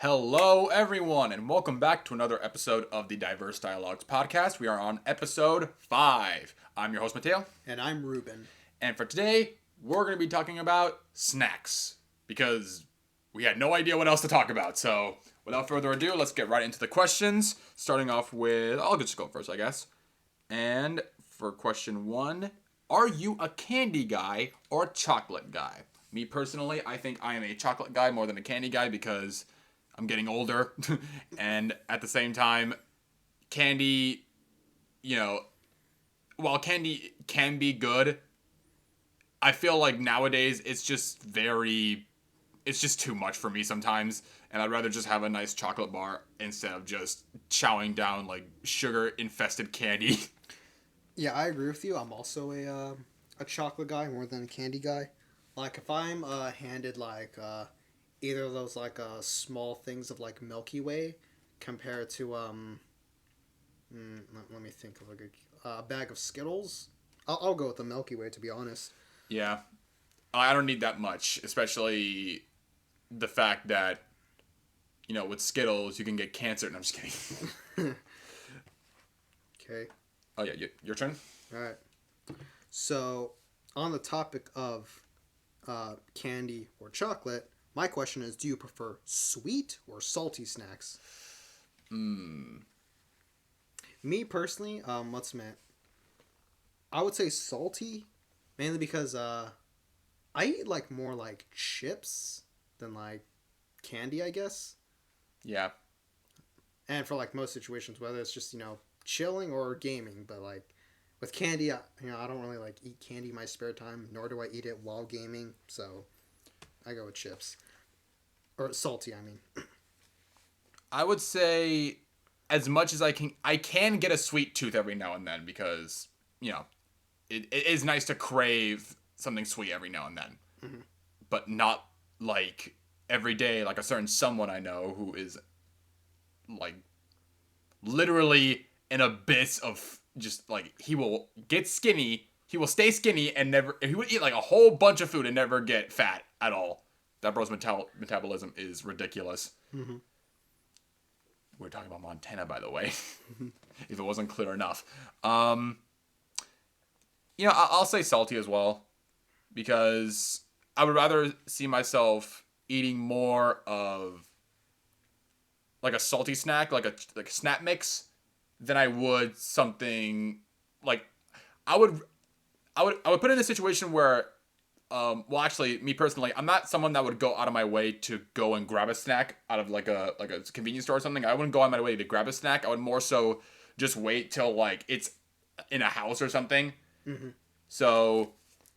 Hello, everyone, and welcome back to another episode of the Diverse Dialogues podcast. We are on episode 5. I'm your host, Mateo, And I'm Ruben. and for today, we're going to be talking about snacks because we had no idea what else to talk about. So, without further ado, let's get right into the questions. Starting off with, I'll just go first, I guess. And for question 1, are you a candy guy or a chocolate guy? Me personally, I think I am a chocolate guy more than a candy guy because I'm getting older, and at the same time, candy, while candy can be good, I feel like nowadays it's just too much for me sometimes, and I'd rather just have a nice chocolate bar instead of just chowing down like sugar-infested candy. Yeah, I agree with you. I'm also a chocolate guy more than a candy guy. Like if I'm handed either of those small things of like Milky Way compared to let me think of a good bag of Skittles. I'll go with the Milky Way to be honest. Yeah, I don't need that much, especially the fact that with Skittles you can get cancer. And I'm just kidding. Okay. Oh yeah, your turn. All right. So on the topic of candy or chocolate, my question is: do you prefer sweet or salty snacks? Me personally, let's admit, I would say salty, mainly because I eat like more like chips than like candy, I guess. Yeah. And for like most situations, whether it's just chilling or gaming, but like with candy, I don't really like eat candy in my spare time, nor do I eat it while gaming. So I go with chips or salty. I mean, I would say as much as I can get a sweet tooth every now and then because, it is nice to crave something sweet every now and then. Mhm. But not like every day like a certain someone I know who is like literally an abyss of just like he will get skinny, he will stay skinny and never he would eat like a whole bunch of food and never get fat at all. That bro's metabolism is ridiculous. Mm-hmm. We're talking about Montana, by the way, if it wasn't clear enough. I'll say salty as well because I would rather see myself eating more of like a salty snack, like a snap mix, than I would something like I would I would put it in a situation where well, actually, me personally, I'm not someone that would go out of my way to go and grab a snack out of like a convenience store or something. I wouldn't go out of my way to grab a snack. I would more so just wait till like it's in a house or something. Mm-hmm. So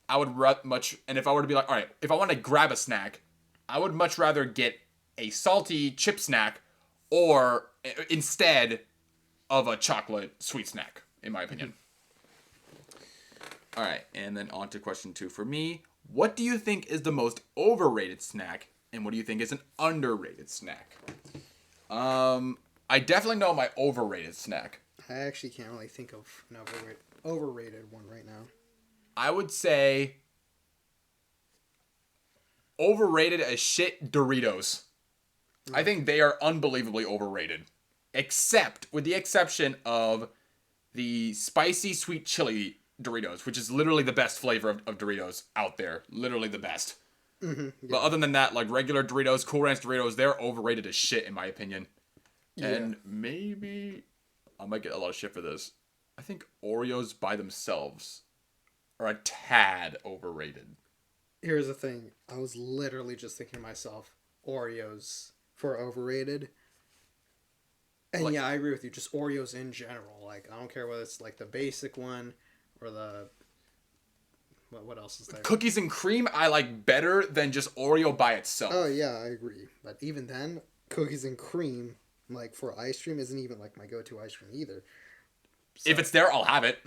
I would much, and if I were to be like, all right, if I want to grab a snack, I would much rather get a salty chip snack or instead of a chocolate sweet snack, in my opinion. All right, and then on to question 2 for me. What do you think is the most overrated snack, and what do you think is an underrated snack? I definitely know my overrated snack. I actually can't really think of an overrated one right now. I would say overrated as shit Doritos. I think they are unbelievably overrated. Except, with the exception of the spicy sweet chili Doritos, which is literally the best flavor of Doritos out there. Literally the best. Mm-hmm. Yeah. But other than that, like regular Doritos, Cool Ranch Doritos, they're overrated as shit in my opinion. Yeah. And maybe I might get a lot of shit for this. I think Oreos by themselves are a tad overrated. Here's the thing. I was literally just thinking to myself, Oreos for overrated. And Like- yeah, I agree with you. Just Oreos in general. Like, I don't care whether it's like the basic one or the... What else is there? Cookies and cream I like better than just Oreo by itself. Oh, yeah, I agree. But even then, cookies and cream, like, for ice cream isn't even, like, my go-to ice cream either. So, If it's there, I'll have it.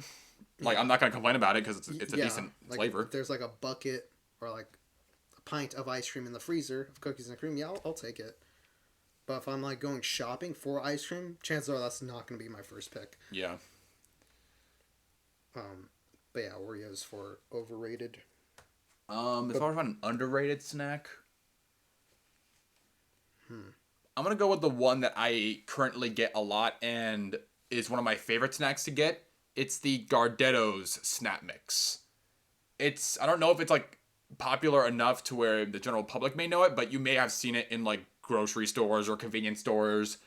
Like, I'm not going to complain about it because it's a decent like, flavor. If there's, like, a bucket or, like, a pint of ice cream in the freezer of cookies and cream, yeah, I'll take it. But if I'm, like, going shopping for ice cream, chances are that's not going to be my first pick. Yeah. But yeah, Oreos for overrated. If I were to find an underrated snack, I'm gonna go with the one that I currently get a lot and is one of my favorite snacks to get. It's the Gardetto's Snap Mix. It's, I don't know if it's like popular enough to where the general public may know it, but you may have seen it in like grocery stores or convenience stores.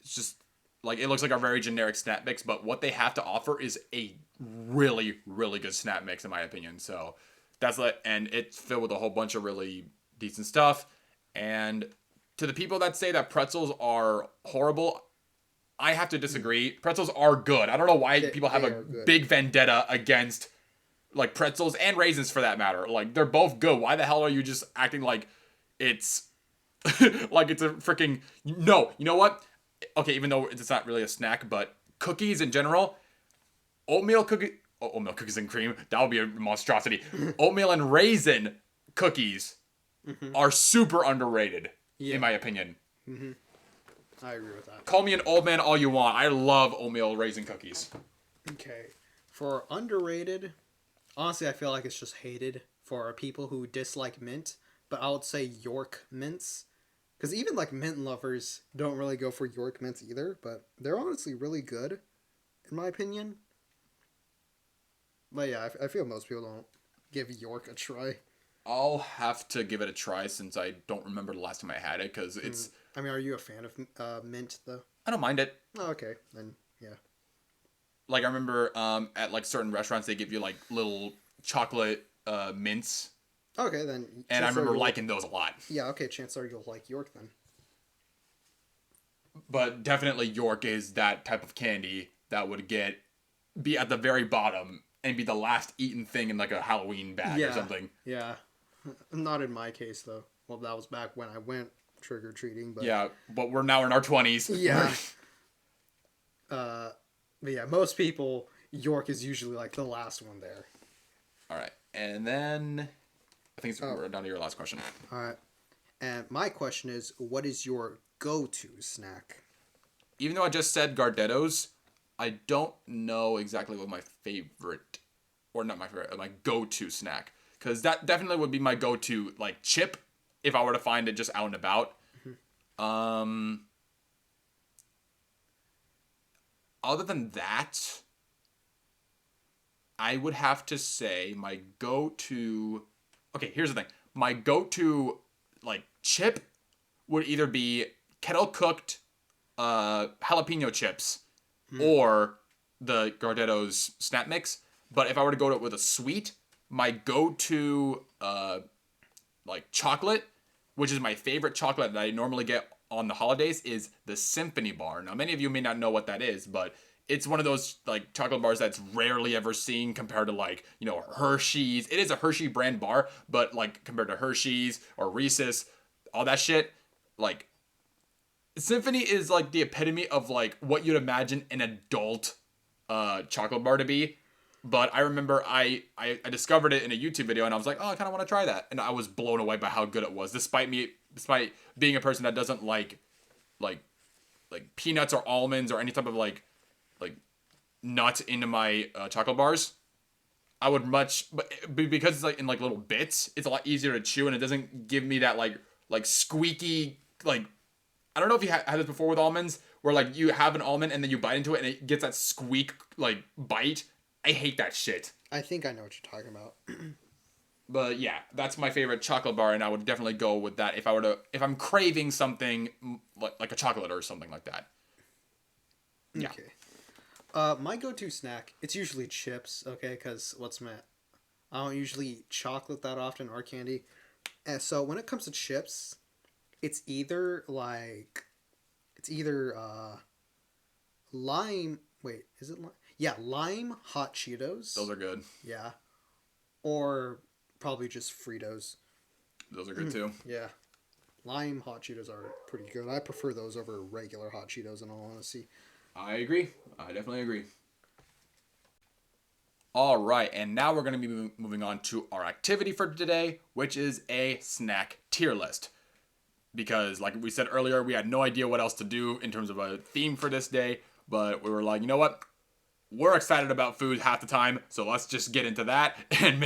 It's just like, it looks like a very generic snap mix, but what they have to offer is a really, really good snap mix in my opinion. So that's like, and it's filled with a whole bunch of really decent stuff. And to the people that say that pretzels are horrible, I have to disagree. Pretzels are good. I don't know why people have a big vendetta against like pretzels and raisins for that matter. Like, they're both good. Why the hell are you just acting like it's like it's a freaking no? You know what? Okay, even though it's not really a snack, but cookies in general, oatmeal cookies and cream, that would be a monstrosity. Oatmeal and raisin cookies are super underrated, in my opinion. I agree with that. Call me an old man all you want. I love oatmeal raisin cookies. Okay. For underrated, honestly, I feel like it's just hated for people who dislike mint, but I would say York mints. Because even like mint lovers don't really go for York mints either, but they're honestly really good, in my opinion. But yeah, I feel most people don't give York a try. I'll have to give it a try since I don't remember the last time I had it, because it's... I mean, are you a fan of mint, though? I don't mind it. Oh, okay. Then, yeah. Like, I remember at like certain restaurants, they give you like little chocolate mints. Okay, then. And I remember liking those a lot. Yeah, okay, chances are you'll like York then. But definitely York is that type of candy that would be at the very bottom and be the last eaten thing in like a Halloween bag or something. Yeah. Not in my case, though. Well, that was back when I went trick-or-treating, but... Yeah, but we're now in our 20s. Yeah. But yeah, most people, York is usually like the last one there. Alright, and then... I think we're down to your last question. Alright. And my question is, what is your go-to snack? Even though I just said Gardetto's, I don't know exactly what my favorite... Or not my favorite, my go-to snack. Because that definitely would be my go-to, like, chip, if I were to find it just out and about. Other than that, I would have to say my go-to... Okay, here's the thing. My go-to, like, chip would either be kettle-cooked jalapeno chips or the Gardetto's Snap Mix. But if I were to go with a sweet, my go-to, like, chocolate, which is my favorite chocolate that I normally get on the holidays, is the Symphony Bar. Now, many of you may not know what that is, but it's one of those, like, chocolate bars that's rarely ever seen compared to, like, you know, Hershey's. It is a Hershey brand bar, but, like, compared to Hershey's or Reese's, all that shit, like, Symphony is, like, the epitome of, like, what you'd imagine an adult chocolate bar to be. But I remember I discovered it in a YouTube video, and I was like, oh, I kind of want to try that. And I was blown away by how good it was, despite being a person that doesn't like peanuts or almonds or any type of like nuts into my chocolate bars. I would because it's like in like little bits, it's a lot easier to chew, and it doesn't give me that like squeaky, like, I don't know if you had this before with almonds, where like you have an almond and then you bite into it and it gets that squeak like bite. I hate that shit. I think I know what you're talking about. But yeah, that's my favorite chocolate bar, and I would definitely go with that if I'm craving something like a chocolate or something like that. Yeah. Okay. My go-to snack, it's usually chips, okay, because I don't usually eat chocolate that often or candy. And so when it comes to chips, it's either lime, wait, is it lime? Yeah, lime hot Cheetos. Those are good. Yeah. Or probably just Fritos. Those are good too. Yeah. Lime hot Cheetos are pretty good. I prefer those over regular hot Cheetos in all honesty. I agree. I definitely agree. All right, and now we're going to be moving on to our activity for today, which is a snack tier list. Because like we said earlier, we had no idea what else to do in terms of a theme for this day, but we were like, you know what? We're excited about food half the time, so let's just get into that and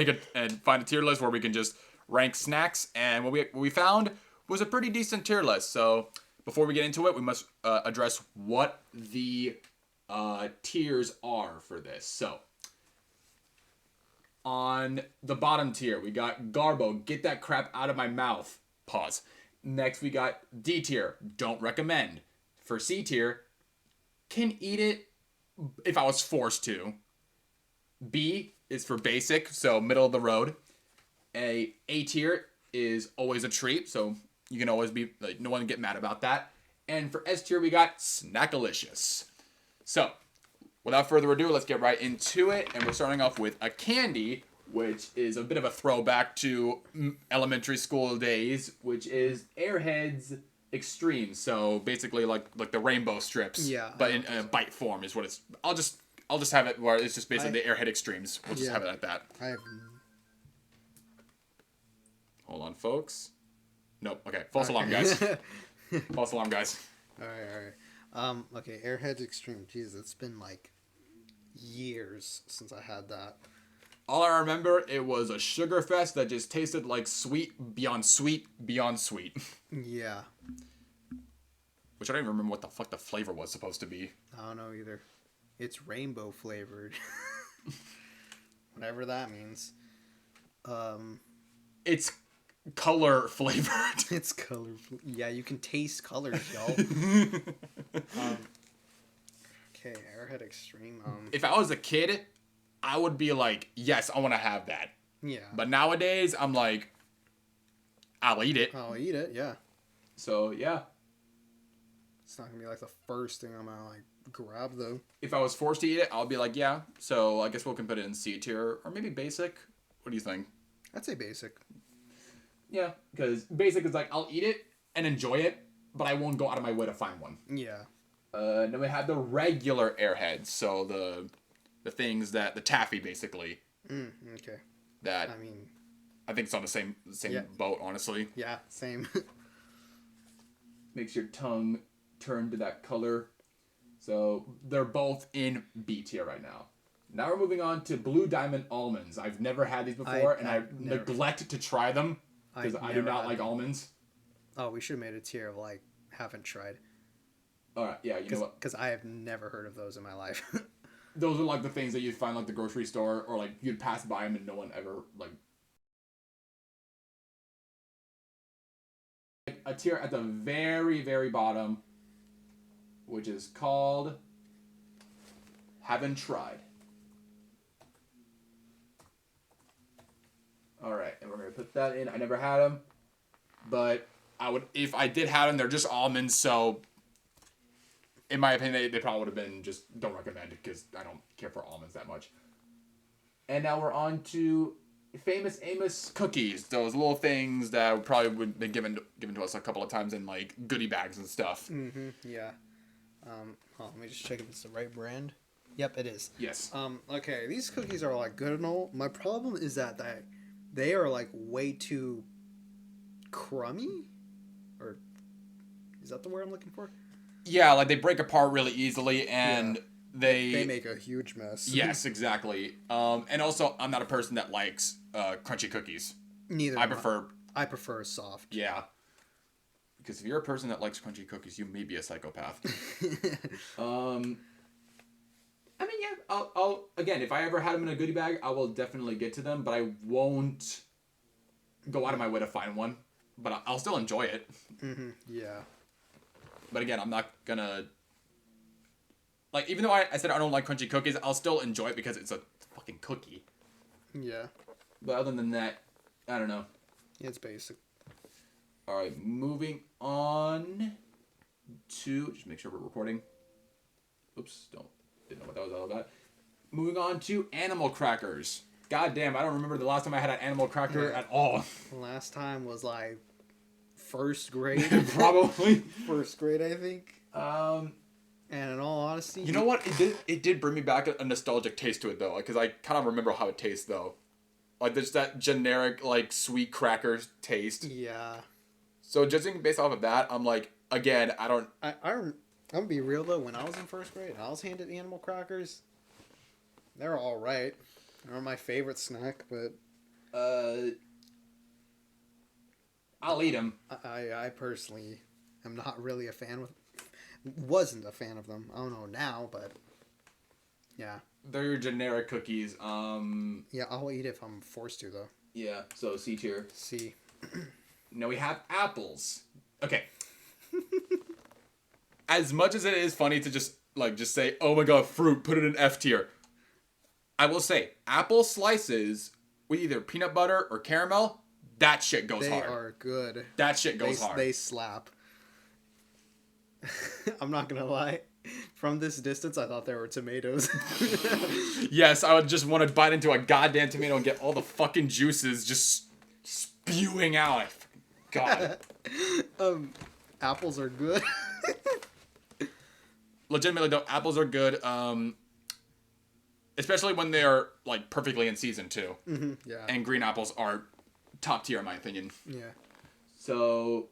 find a tier list where we can just rank snacks. And what we found was a pretty decent tier list. So before we get into it, we must address what the tiers are for this. So, on the bottom tier, we got Garbo, get that crap out of my mouth. Pause. Next, we got D tier, don't recommend. For C tier, can eat it if I was forced to. B is for basic, so middle of the road. A tier is always a treat, so you can always be like, no one get mad about that. And for S tier, we got Snackalicious. So, without further ado, let's get right into it. And we're starting off with a candy, which is a bit of a throwback to elementary school days, which is Airheads Extreme. So basically, like the rainbow strips. Yeah. But in a bite form is what it's. I'll just have it where it's just basically the Airhead Extremes. We'll just have it like that. I have. Hold on, folks. Nope. Okay. False alarm, guys. False alarm, guys. All right. Okay, Airheads Extreme. Jesus, it's been like years since I had that. All I remember, it was a sugar fest that just tasted like sweet beyond sweet beyond sweet. Yeah. Which I don't even remember what the fuck the flavor was supposed to be. I don't know either. It's rainbow flavored. Whatever that means. It's color flavored. It's colorful. Yeah, you can taste colors, y'all. Okay, Airhead Extreme. If I was a kid, I would be like, yes, I want to have that. Yeah. But nowadays, I'm like, I'll eat it. I'll eat it, yeah. So, yeah. It's not gonna be like the first thing I'm gonna like grab though. If I was forced to eat it, I'll be like, yeah. So, I guess we can put it in C tier or maybe basic. What do you think? I'd say basic. Yeah, because basic is like, I'll eat it and enjoy it, but I won't go out of my way to find one. Yeah. Then we have the regular Airheads, so the things that the taffy basically. Okay. That I mean, I think it's on the same Yeah. boat, honestly. yeah, same. Makes your tongue turn to that color. So they're both in B tier right now. Now we're moving on to Blue Diamond Almonds. I've never had these before, and I never- neglect to try them because I do never not had like them. almonds. Oh, we should have made a tier of like haven't tried. All right, yeah, you know what? Because I have never heard of those in my life. Those are like the things that you'd find like the grocery store, or like you'd pass by them and no one ever like. A tier at the very, very bottom, which is called Haven't Tried. All right, and we're gonna put that in. I never had them, but I would, if I did have them, they're just almonds, so in my opinion, they probably would have been just don't recommend it because I don't care for almonds that much. And now we're on to Famous Amos cookies. Those little things that probably would have been given to us a couple of times in like goodie bags and stuff. Yeah. Let me just check if it's the right brand. Yep, it is. Yes. Okay, these cookies are like good and all. My problem is that they are like way too crummy, or is that the word I'm looking for? Yeah, like they break apart really easily, and They make a huge mess. Yes, exactly. And also, I'm not a person that likes crunchy cookies. Neither. I I prefer soft. Yeah. Because if you're a person that likes crunchy cookies, you may be a psychopath. I mean, yeah. I'll again, if I ever had them in a goodie bag, I will definitely get to them, but I won't go out of my way to find one. But I'll still enjoy it. Yeah. But again, I'm not gonna. Like, even though I said I don't like crunchy cookies, I'll still enjoy it because it's a fucking cookie. Yeah. But other than that, I don't know. It's basic. Alright, moving on to... Just make sure we're recording. Oops, didn't know what that was all about. Moving on to animal crackers. God damn, I don't remember the last time I had an animal cracker at all. Last time was like first grade. Probably. First grade, I think. And in all honesty, You know what? It did bring me back a nostalgic taste to it, though. Because I kind of remember how it tastes, though. Like, there's that generic, like, sweet crackers taste. Yeah. So, judging based off of that, I'm like, again, I'm gonna be real though. When I was in first grade, I was handed animal crackers. They were all right. They were my favorite snack, but I'll eat them. I personally am not really a fan with. Wasn't a fan of them. I don't know now, but yeah. They're your generic cookies. Yeah, I'll eat it if I'm forced to, though. Yeah, so C tier. C. Now we have apples. Okay. As much as it is funny to just say, oh my god, fruit, put it in F tier. I will say, apple slices with either peanut butter or caramel, that shit goes hard. They are good. That shit goes hard. They slap. I'm not gonna lie. From this distance, I thought they were tomatoes. Yes, I would just want to bite into a goddamn tomato and get all the fucking juices just spewing out. God. Apples are good. Legitimately though, apples are good. Especially when they're like perfectly in season too. Mm-hmm, yeah. And green apples are top tier in my opinion. Yeah. So,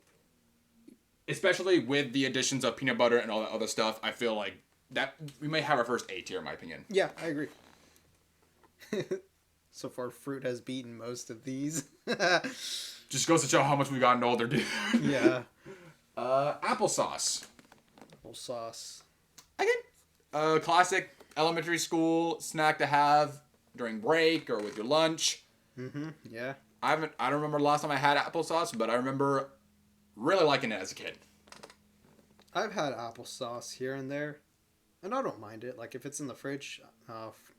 especially with the additions of peanut butter and all that other stuff, I feel like that we may have our first A tier in my opinion. Yeah, I agree. So far, fruit has beaten most of these. Just goes to show how much we've gotten older, dude. Yeah. Applesauce. Applesauce. Again, classic elementary school snack to have during break or with your lunch. Mm-hmm. Yeah. I don't remember the last time I had applesauce, but I remember really liking it as a kid. I've had applesauce here and there, and I don't mind it. Like, if it's in the fridge,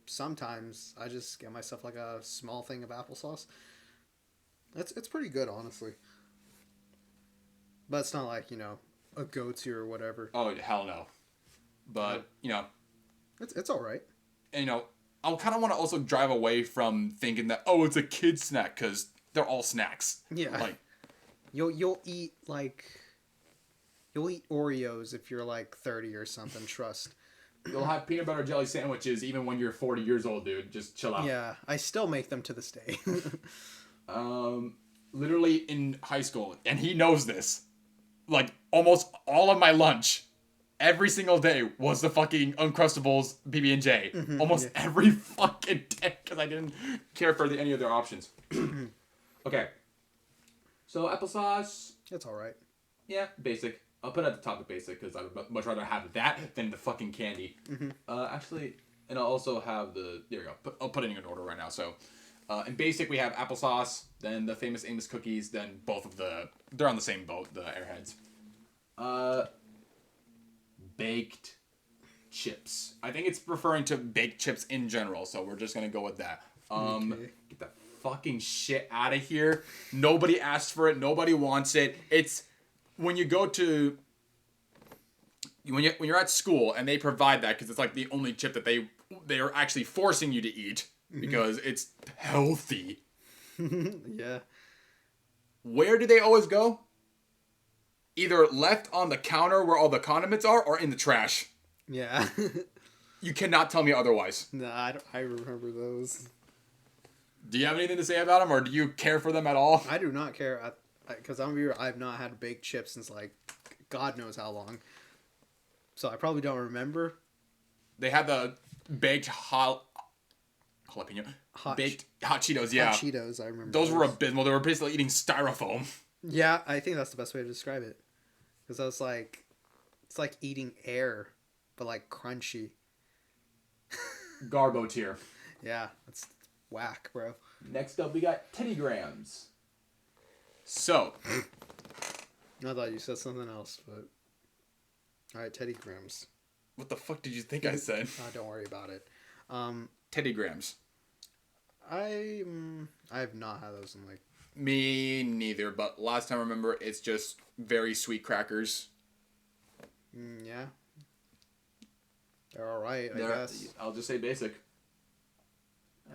sometimes I just get myself like a small thing of applesauce. It's pretty good, honestly. But it's not like, a go-to or whatever. Oh, hell no. But, It's all right. And, I kind of want to also drive away from thinking that, oh, it's a kid snack, because they're all snacks. Yeah. Like, You'll eat, you'll eat Oreos if you're, 30 or something, trust. you'll have peanut butter jelly sandwiches even when you're 40 years old, dude. Just chill out. Yeah, I still make them to this day. Literally in high school, and he knows this, like, almost all of my lunch, every single day, was the fucking Uncrustables PB&J. Mm-hmm, almost every fucking day, because I didn't care for any of their options. Okay. So, applesauce. It's all right. Yeah, basic. I'll put it at the top of basic, because I would much rather have that than the fucking candy. Mm-hmm. Actually, and I'll also have the... There you go. I'll put it in an order right now, so... in basic, we have applesauce, then the famous Amos cookies, then both of they're on the same boat, the Airheads. Baked chips. I think it's referring to baked chips in general, so we're just gonna go with that. Okay. Get that fucking shit out of here. Nobody asked for it. Nobody wants it. It's when you go to... When you're at school and they provide that, because it's like the only chip that they are actually forcing you to eat. Because it's healthy. Yeah. Where do they always go? Either left on the counter where all the condiments are, or in the trash. Yeah. You cannot tell me otherwise. Nah, I remember those. Do you have anything to say about them, or do you care for them at all? I do not care, because I've not had baked chips since, God knows how long. So I probably don't remember. They had the baked jalapeno. Baked hot Cheetos, yeah. Hot Cheetos, I remember. Those were abysmal. They were basically eating styrofoam. Yeah, I think that's the best way to describe it. Because I was like, it's like eating air, but crunchy. Garbo tier. Yeah, that's whack, bro. Next up, we got Teddy Grahams. So. I thought you said something else, but... Alright, Teddy Grahams. What the fuck did you think I said? Don't worry about it. Teddy Grahams. I have not had those in Me neither, but last time I remember, it's just very sweet crackers. Yeah. They're alright, I guess. I'll just say basic.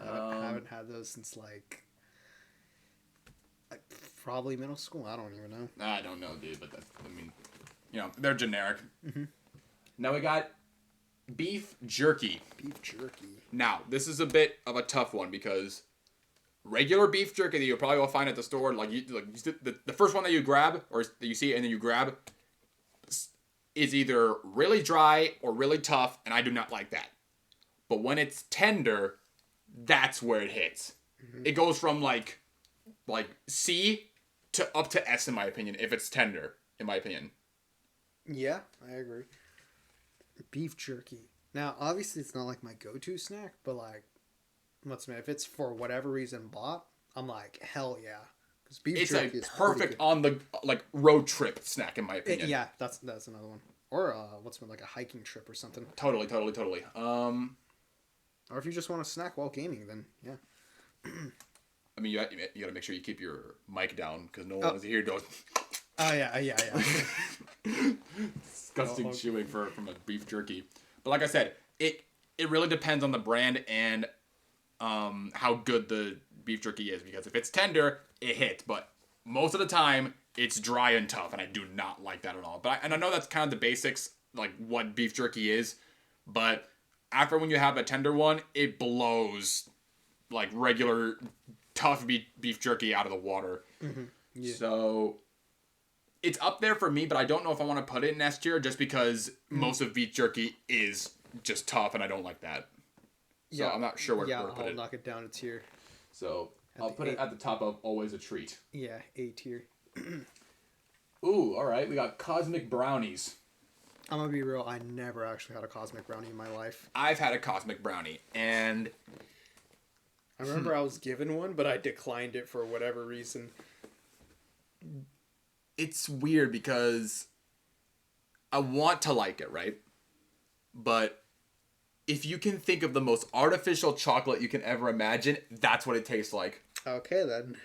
I haven't had those since probably middle school. I don't even know. I don't know, dude, but they're generic. Mm-hmm. Now we got beef jerky. Beef jerky. Now, this is a bit of a tough one because regular beef jerky that you probably will find at the store, the first one that you grab or that you see and then you grab, is either really dry or really tough, and I do not like that. But when it's tender, that's where it hits. Mm-hmm. It goes from like C to up to S in my opinion if it's tender, in my opinion. Yeah, I agree. Beef jerky. Now, obviously, it's not like my go-to snack, but like, what's if it's for whatever reason bought, I'm like, hell yeah, because beef It's a jerky is pretty perfect good. on the like road trip snack in my opinion. Yeah, that's another one. Or like a hiking trip or something. Totally, totally, totally. Or if you just want to snack while gaming, then yeah. I mean, you got to make sure you keep your mic down because no one Oh. wants to hear those Oh yeah. disgusting Oh, okay. chewing from a beef jerky. But like I said, it really depends on the brand and how good the beef jerky is. Because if it's tender, it hits. But most of the time, it's dry and tough, and I do not like that at all. But I know that's kind of the basics, like what beef jerky is. But after when you have a tender one, it blows like regular tough beef jerky out of the water. Yeah. So it's up there for me, but I don't know if I want to put it in S tier just because most of beef jerky is just tough, and I don't like that. So I'm not sure where to put I'll it. knock it down a tier. So I'll the put it at the top of always a treat. Yeah, A tier. Ooh, all right. We got cosmic brownies. I'm gonna be real. I never actually had a cosmic brownie in my life. I've had a cosmic brownie, and I remember I was given one, but I declined it for whatever reason. it's weird because I want to like it, right? But if you can think of the most artificial chocolate you can ever imagine, that's what it tastes like. Okay then.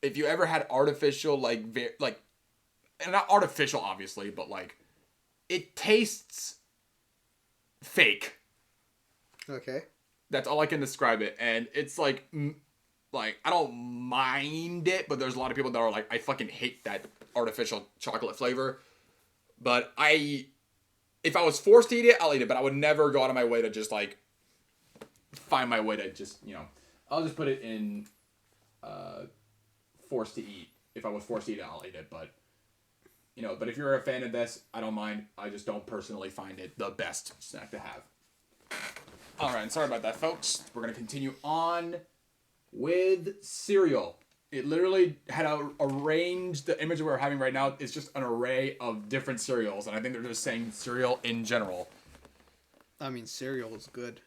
If you ever had artificial, like, and not artificial, obviously, but like, it tastes fake. Okay. That's all I can describe it, and it's like I don't mind it, but there's a lot of people that are like, I fucking hate that artificial chocolate flavor. But if I was forced to eat it, I'll eat it, but I would never go out of my way to just like find my way to just, I'll just put it in forced to eat. If I was forced to eat it, I'll eat it, but but if you're a fan of this, I don't mind. I just don't personally find it the best snack to have. All right, sorry about that, folks. We're going to continue on with cereal. It literally had arranged, the image we're having right now is just an array of different cereals, and I think they're just saying cereal in general. I mean, cereal is good.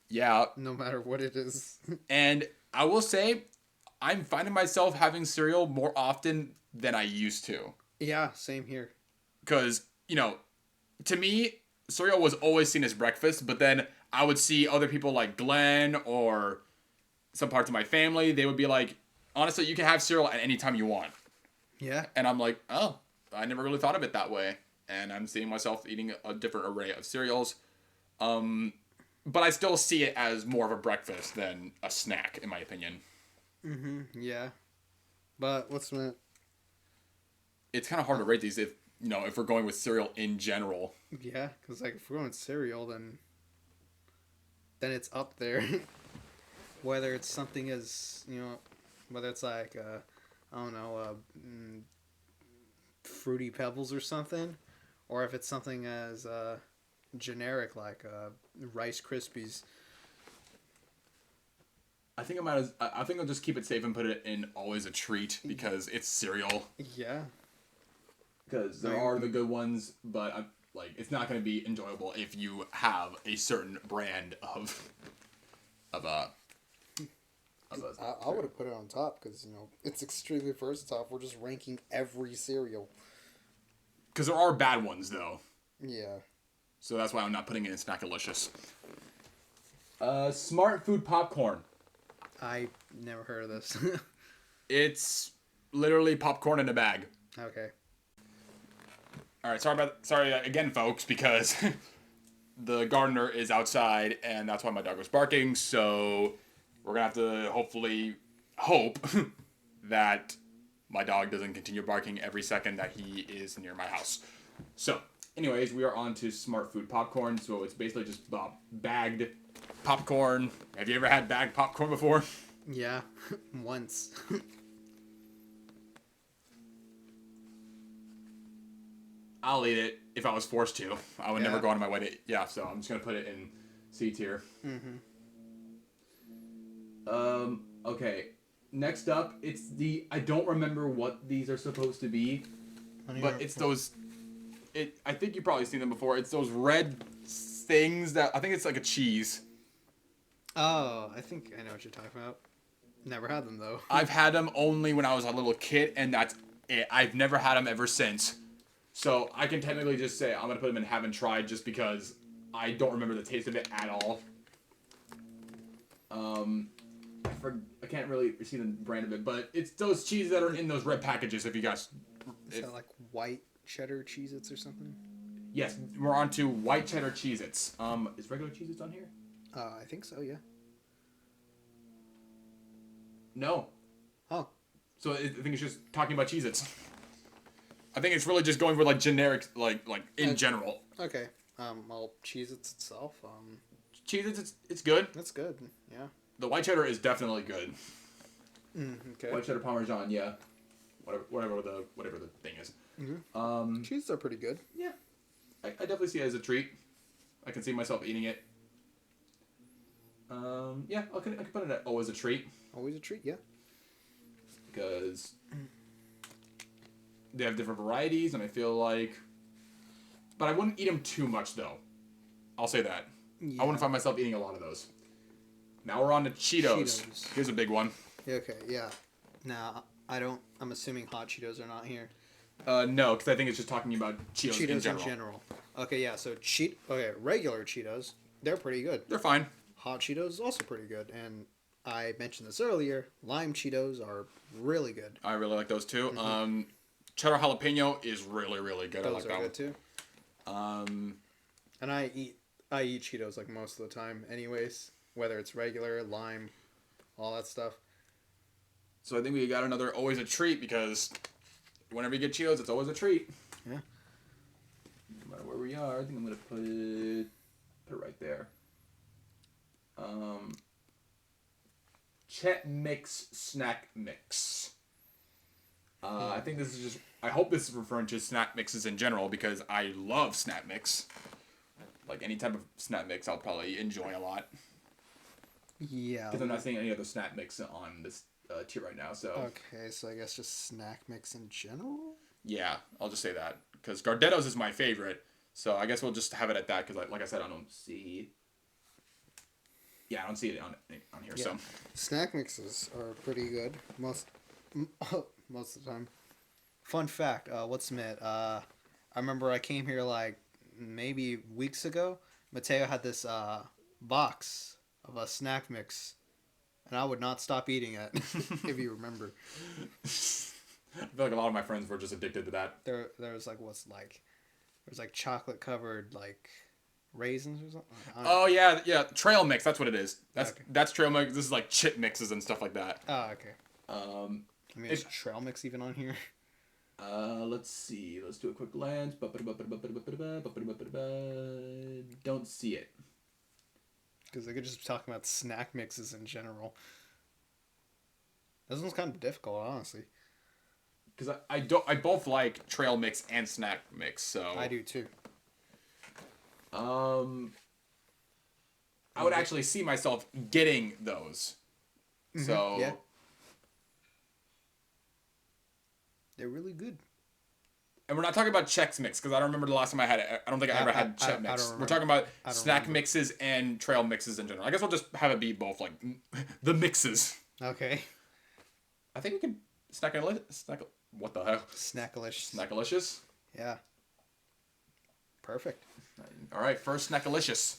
Yeah. No matter what it is. And I will say, I'm finding myself having cereal more often than I used to. Yeah, same here. Because, to me, cereal was always seen as breakfast, but then I would see other people like Glenn or some parts of my family, they would be like, honestly, you can have cereal at any time you want. Yeah. And I'm like, oh, I never really thought of it that way. And I'm seeing myself eating a different array of cereals. But I still see it as more of a breakfast than a snack, in my opinion. Yeah. But what's the... It's kind of hard to rate these if we're going with cereal in general. Yeah, because like if we're going with cereal, then it's up there. Whether it's something as whether it's like I don't know, Fruity Pebbles or something, or if it's something as generic like Rice Krispies. I think I'll just keep it safe and put it in always a treat because it's cereal. Yeah. Because there are the good ones, but it's not going to be enjoyable if you have a certain brand of I would have put it on top because it's extremely versatile. We're just ranking every cereal. Because there are bad ones though. Yeah. So that's why I'm not putting it in Snackalicious. Smart Food popcorn. I never heard of this. It's literally popcorn in a bag. Okay. All right, sorry again, folks, because the gardener is outside, and that's why my dog was barking. So we're gonna have to hope that my dog doesn't continue barking every second that he is near my house. So, anyways, we are on to Smart Food popcorn. So it's basically just bagged popcorn. Have you ever had bagged popcorn before? Yeah, once. I'll eat it if I was forced to. I would never Yeah. go out of my way to. Yeah, so I'm just gonna put it in C tier. Okay. Next up, it's I don't remember what these are supposed to be, but it's those I think you've probably seen them before. It's those red things that I think it's like a cheese. Oh, I think I know what you're talking about. Never had them though. I've had them only when I was a little kid, and that's it. I've never had them ever since. So I can technically just say I'm gonna put them in haven't tried just because I don't remember the taste of it at all. I can't really see the brand of it, but it's those cheeses that are in those red packages. If you guys, Is that like white cheddar Cheez-Its or something? yes, we're on to white cheddar Cheez-Its. Is regular Cheez-Its on here? I think so. Yeah. No. Oh. So I think it's just talking about Cheez-Its. I think it's really just going for like generic, like in general. Okay. Well, Cheez-Its itself. Cheez-Its, it's good. That's good. Yeah. The white cheddar is definitely good. Okay. White cheddar Parmesan, yeah. Whatever the thing is. Mm-hmm. Cheeses are pretty good. Yeah. I definitely see it as a treat. I can see myself eating it. Yeah, I can put it at as a treat. Always a treat, yeah. Because they have different varieties, and I feel like... But I wouldn't eat them too much, though. I'll say that. Yeah. I wouldn't find myself eating a lot of those. Now we're on to Cheetos. Here's a big one. Okay, yeah. Now, I'm assuming hot Cheetos are not here. No, because I think it's just talking about Cheetos in general. Okay, yeah, so regular Cheetos, they're pretty good. They're fine. Hot Cheetos is also pretty good, and I mentioned this earlier, lime Cheetos are really good. I really like those too. Cheddar jalapeno is really, really good. Those I like are that good too. And I eat Cheetos like most of the time anyways, whether it's regular, lime, all that stuff. So I think we got another always a treat because whenever you get Cheetos, it's always a treat. Yeah. No matter where we are, I think I'm gonna put it right there. Chet Mix Snack Mix. I think this is just... I hope this is referring to snack mixes in general because I love snack mix. Like any type of snack mix I'll probably enjoy a lot. Yeah. Because I'm not seeing any other snack mix on this tier right now, so... Okay, so I guess just snack mix in general? Yeah, I'll just say that. Because Gardetto's is my favorite, so I guess we'll just have it at that because, like I said, I don't see... Yeah, I don't see it on here, yeah. so... Snack mixes are pretty good most of the time. Fun fact, what's Mitt? I remember I came here like maybe weeks ago. Mateo had this box of a snack mix, and I would not stop eating it. If you remember. I feel like a lot of my friends were just addicted to that. There was like chocolate covered like raisins or something. Oh yeah, trail mix. That's what it is. Okay. That's trail mix. This is like chip mixes and stuff like that. Oh, okay. I mean, is trail mix even on here? Let's see. Let's do a quick glance. Don't see it. Because they could just be talking about snack mixes in general. This one's kind of difficult, honestly. Because I both like trail mix and snack mix, so I do too. I would actually see myself getting those. Mm-hmm. So yeah. They're really good. And we're not talking about Chex Mix because I don't remember the last time I had it. I don't think I ever had Chex Mix. We're talking about snack mixes and trail mixes in general. I guess we'll just have it be both, like the mixes. Okay. I think we can snack. What the hell? Snackalicious. Snackalicious. Yeah. Perfect. All right, first Snackalicious.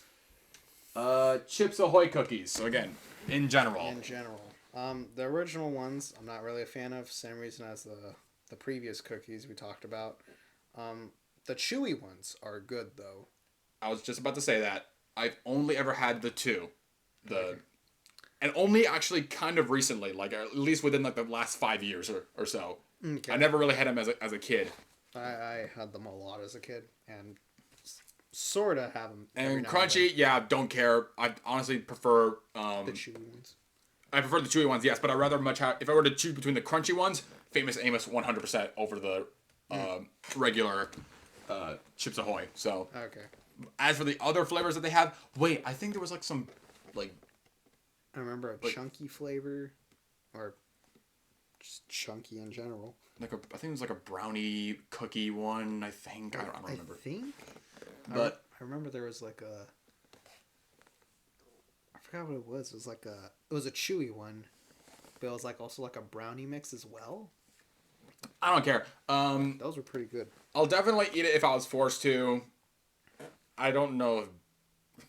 Chips Ahoy cookies. So again, in general. In general, the original ones I'm not really a fan of. Same reason as the previous cookies we talked about. The chewy ones are good though. I was just about to say that. I've only ever had the two. And only actually kind of recently, like at least within like the last 5 years or so. Okay. I never really had them as a kid. I had them a lot as a kid and sort of have them. And crunchy, yeah, don't care. I honestly prefer the chewy ones. I prefer the chewy ones, yes, but I'd rather much have, if I were to choose between the crunchy ones, Famous Amos 100% over the regular Chips Ahoy. So okay. As for the other flavors that they have, wait, I think there was like some like I remember a chunky flavor or Just chunky in general. I think it was like a brownie cookie one. I think I don't remember. I think. But I remember there was like a. I forgot what it was. It was like a. It was a chewy one, but it was like also like a brownie mix as well. I don't care. Those were pretty good. I'll definitely eat it if I was forced to. I don't know.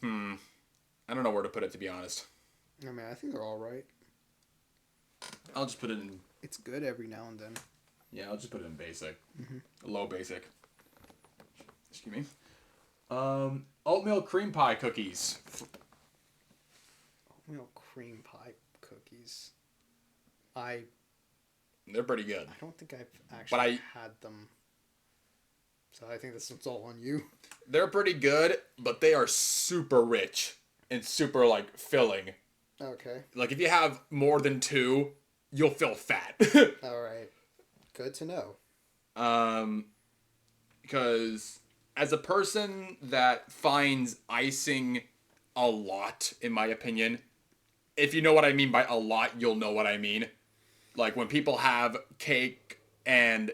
I don't know where to put it, to be honest. I mean, I think they're all right. I'll just put it in. It's good every now and then. Yeah, I'll just put it in basic. Mm-hmm. Low basic. Excuse me. Oatmeal cream pie cookies. Oatmeal cream pie cookies. They're pretty good. I don't think I've actually had them. So I think this one's all on you. They're pretty good, but they are super rich and super, like, filling. Okay. Like, if you have more than 2, you'll feel fat. All right. Good to know. Because as a person that finds icing a lot, in my opinion, if you know what I mean by a lot, you'll know what I mean. Like, when people have cake and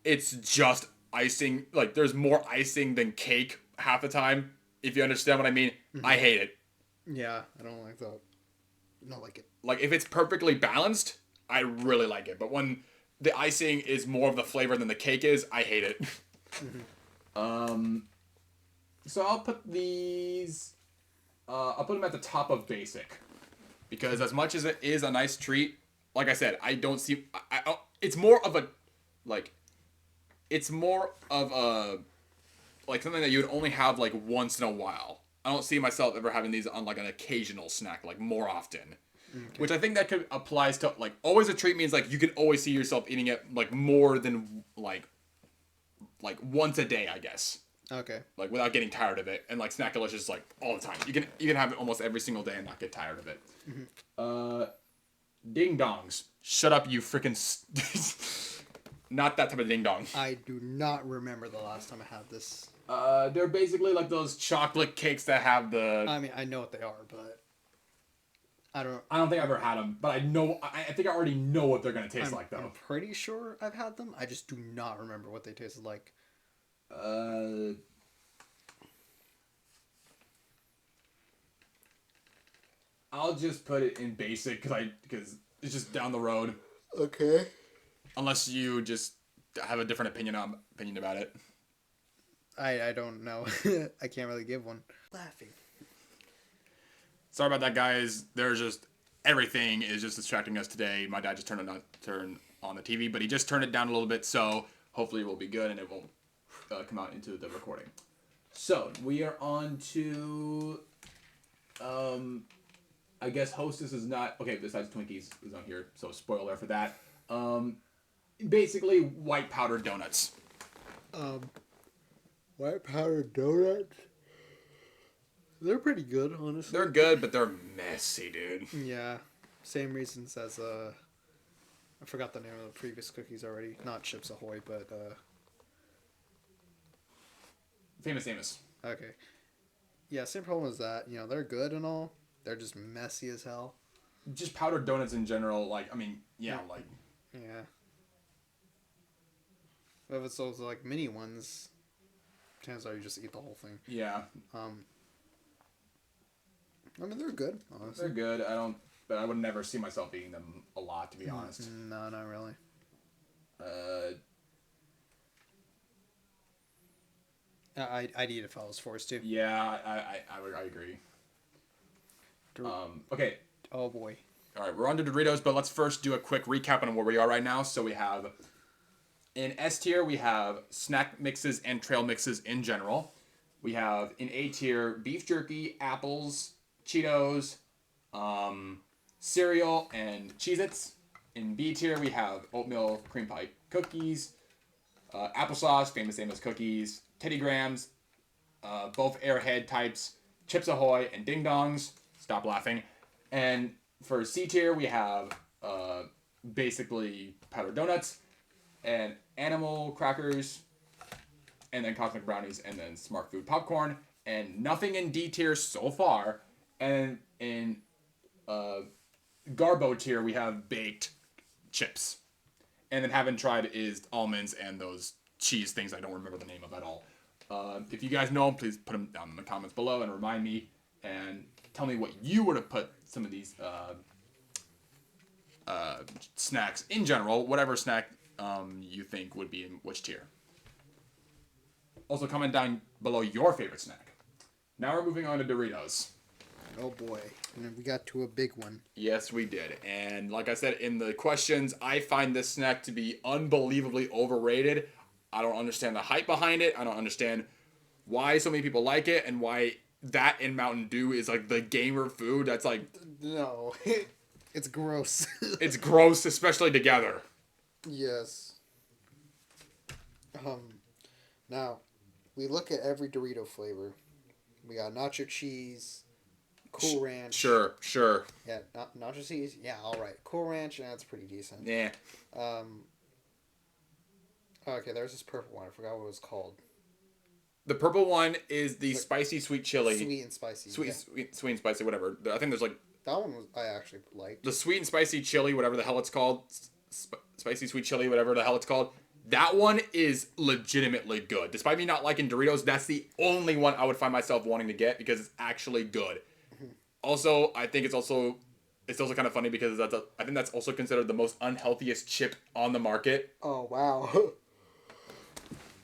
it's just icing, like, there's more icing than cake half the time, if you understand what I mean. Mm-hmm. I hate it. Yeah, I don't like that. Not like it. Like, if it's perfectly balanced, I really like it. But when the icing is more of the flavor than the cake is, I hate it. Mm-hmm. So I'll put these... I'll put them at the top of basic. Because as much as it is a nice treat, like I said, I don't see... it's more of a... Like... It's more of a... Like, something that you would only have, like, once in a while. I don't see myself ever having these on, like, an occasional snack, like, more often. Okay. Which I think that could applies to, like, always a treat means, like, you can always see yourself eating it, like, more than, like once a day, I guess. Okay. Like, without getting tired of it. And, like, Snackalicious, like, all the time. You can have it almost every single day and not get tired of it. Mm-hmm. Ding dongs. Shut up, you freaking... Not that type of ding dong. I do not remember the last time I had this. They're basically like those chocolate cakes that have the... I mean, I know what they are, but... I don't think I've ever had them, but I know... I think I already know what they're going to taste like, though. I'm pretty sure I've had them. I just do not remember what they tasted like. I'll just put it in basic, because it's just down the road. Okay. Unless you just have a different opinion about it. I don't know. I can't really give one. Laughing. Sorry about that, guys. There's just... Everything is just distracting us today. My dad just turned on the TV, but he just turned it down a little bit, so hopefully it will be good and it won't come out into the recording. So, we are on to... I guess Hostess is not... Okay, besides Twinkies is on here, so spoiler for that. Basically, white powdered donuts. White powdered donuts? They're pretty good, honestly. They're good, but they're messy, dude. Yeah. Same reasons as, I forgot the name of the previous cookies already. Not Chips Ahoy, but, Famous Amos. Okay. Yeah, same problem as that. You know, they're good and all. They're just messy as hell. Just powdered donuts in general, like, I mean, yeah, like... Yeah. But if it's those, like, mini ones, chances are you just eat the whole thing. Yeah. I mean, they're good, honestly. They're good. But I would never see myself eating them a lot, to be honest. No, not really. I'd eat if I was forced to. Yeah, I agree. Okay. Oh, boy. All right, we're on to Doritos, but let's first do a quick recap on where we are right now. So we have, in S tier, we have snack mixes and trail mixes in general. We have, in A tier, beef jerky, apples, Cheetos, cereal, and Cheez-Its. In B tier, we have oatmeal cream pie cookies, applesauce, Famous Amos cookies, Teddy Grahams, both Airhead types, Chips Ahoy, and Ding Dongs. Stop laughing. And for C tier, we have basically powdered donuts and animal crackers, and then cosmic brownies, and then smart food popcorn, and nothing in D tier so far. And in Garbo tier, we have baked chips. and then haven't tried is almonds and those cheese things I don't remember the name of at all. If you guys know them, please put them down in the comments below and remind me and tell me what you would have put some of these snacks in general, whatever snack you think would be in which tier. Also, comment down below your favorite snack. Now we're moving on to Doritos. Oh boy, and then we got to a big one. Yes, we did. And like I said in the questions, I find this snack to be unbelievably overrated. I don't understand the hype behind it. I don't understand why so many people like it and why that in Mountain Dew is like the gamer food. That's like... No, it's gross. It's gross, especially together. Yes. Now, we look at every Dorito flavor. We got nacho cheese, Cool Ranch. Sure. Yeah, nacho cheese. Yeah, all right. Cool Ranch, that's pretty decent. Yeah. Okay, there's this purple one. I forgot what it was called. The purple one is the spicy sweet chili. Sweet and spicy. Sweet and spicy, whatever. I think there's like... That one was I actually liked. The sweet and spicy chili, whatever the hell it's called. Spicy sweet chili, whatever the hell it's called. That one is legitimately good. Despite me not liking Doritos, that's the only one I would find myself wanting to get because it's actually good. Also, I think it's also kind of funny because I think that's also considered the most unhealthiest chip on the market. Oh, wow.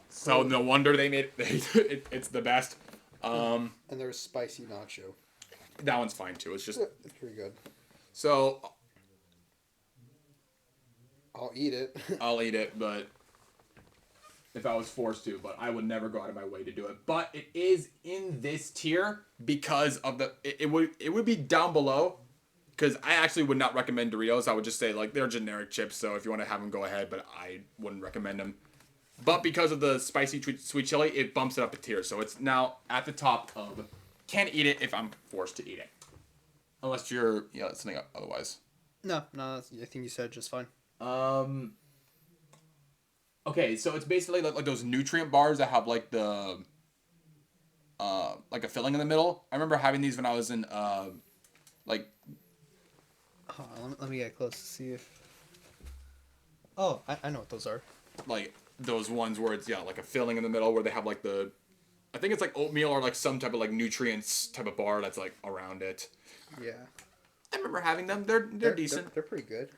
So no wonder they made it. It's the best. And there's spicy nacho. That one's fine too. It's just... It's pretty good. So... I'll eat it. I'll eat it, but... If I was forced to, but I would never go out of my way to do it. But it is in this tier because of the... It would be down below because I actually would not recommend Doritos. I would just say, like, they're generic chips, so if you want to have them, go ahead, but I wouldn't recommend them. But because of the spicy sweet chili, it bumps it up a tier. So it's now at the top of... Can't eat it if I'm forced to eat it. Unless you're... Yeah, something otherwise. No, I think you said just fine. Okay, so it's basically like those nutrient bars that have like the... like a filling in the middle. I remember having these when I was in... like... Let me get close to see if... Oh, I know what those are. Like... Those ones where it's, yeah, like a filling in the middle where they have, like, the... I think it's, like, oatmeal or, like, some type of, like, nutrients type of bar that's, like, around it. Yeah. I remember having them. They're decent. They're pretty good.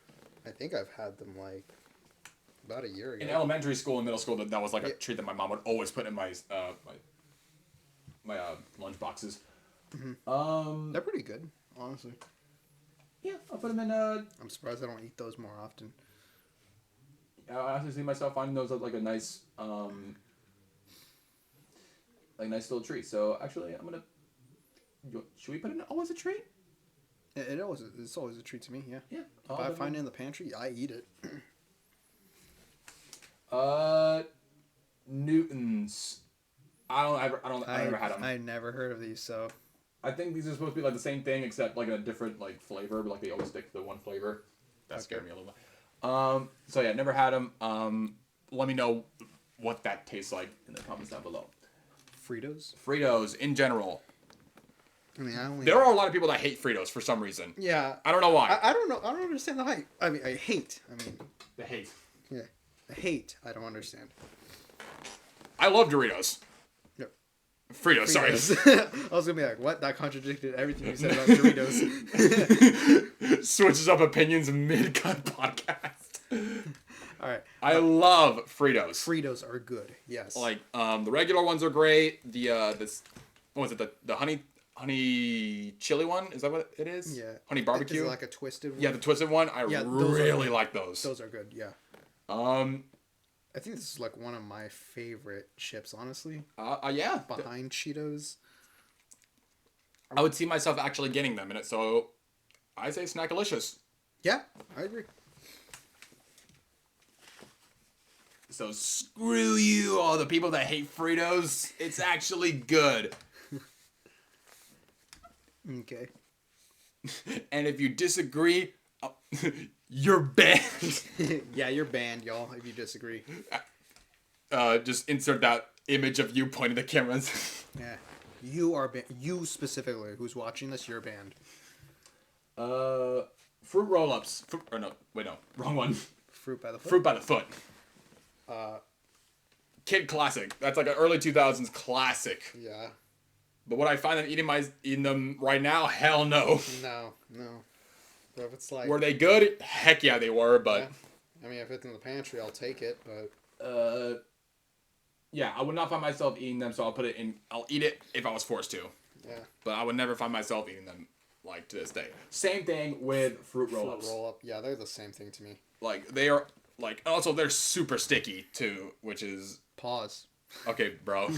I think I've had them, like, about a year ago. In elementary school and middle school, that was, like, a treat that my mom would always put in my lunch boxes. Mm-hmm. They're pretty good, honestly. Yeah, I'll put them in, I'm surprised I don't eat those more often. I actually see myself finding those as like a nice, nice little treat. So actually, I'm gonna. Should we put it all as a treat? It's always a treat to me. Yeah. Yeah. If I find it in the pantry, I eat it. Newtons. I never had them. I never heard of these, so. I think these are supposed to be like the same thing except like a different like flavor, but like they always stick to the one flavor. That scared me a little bit. So yeah, never had them. Let me know what that tastes like in the comments down below. Fritos in general. I mean, there are a lot of people that hate Fritos for some reason. Yeah. I don't know why. I don't know. I don't understand the hype. I mean, the hate. Yeah. The hate. I don't understand. I love Doritos. Yep. Fritos. Sorry. I was gonna be like, what? That contradicted everything you said about Doritos. Switches up opinions mid-cut podcast. All right. I love Fritos. Fritos are good. Yes. Like the regular ones are great. The what was it? The honey chili one? Is that what it is? Yeah. Honey barbecue. Is it like a twisted one? Yeah, the twisted one. I really like those. Those are good. Yeah. I think this is like one of my favorite chips, honestly. Yeah. Behind Cheetos. I would see myself actually getting them in it, so I say Snackalicious. Yeah, I agree. So screw you, all the people that hate Fritos. It's actually good. Okay. And if you disagree, you're banned. Yeah, you're banned, y'all, if you disagree. Just insert that image of you pointing the cameras. Yeah. You are banned. You specifically, who's watching this, you're banned. Fruit roll-ups. Wrong one. Fruit by the Foot. Fruit by the Foot. Uh, Kid classic. That's like an early 2000s classic. yeah. But would I find them eating them right now? Hell no. No. But if it's like, Were they good? Heck yeah, they were. But yeah. I mean, if it's in the pantry, I'll take it. But yeah, I would not find myself eating them. So I'll put it in. I'll eat it if I was forced to. yeah, But I would never find myself eating them like to this day. Same thing with fruit roll-ups. roll up. Yeah, they're the same thing to me. Like they are like also they're super sticky too, which is Pause. okay, bro.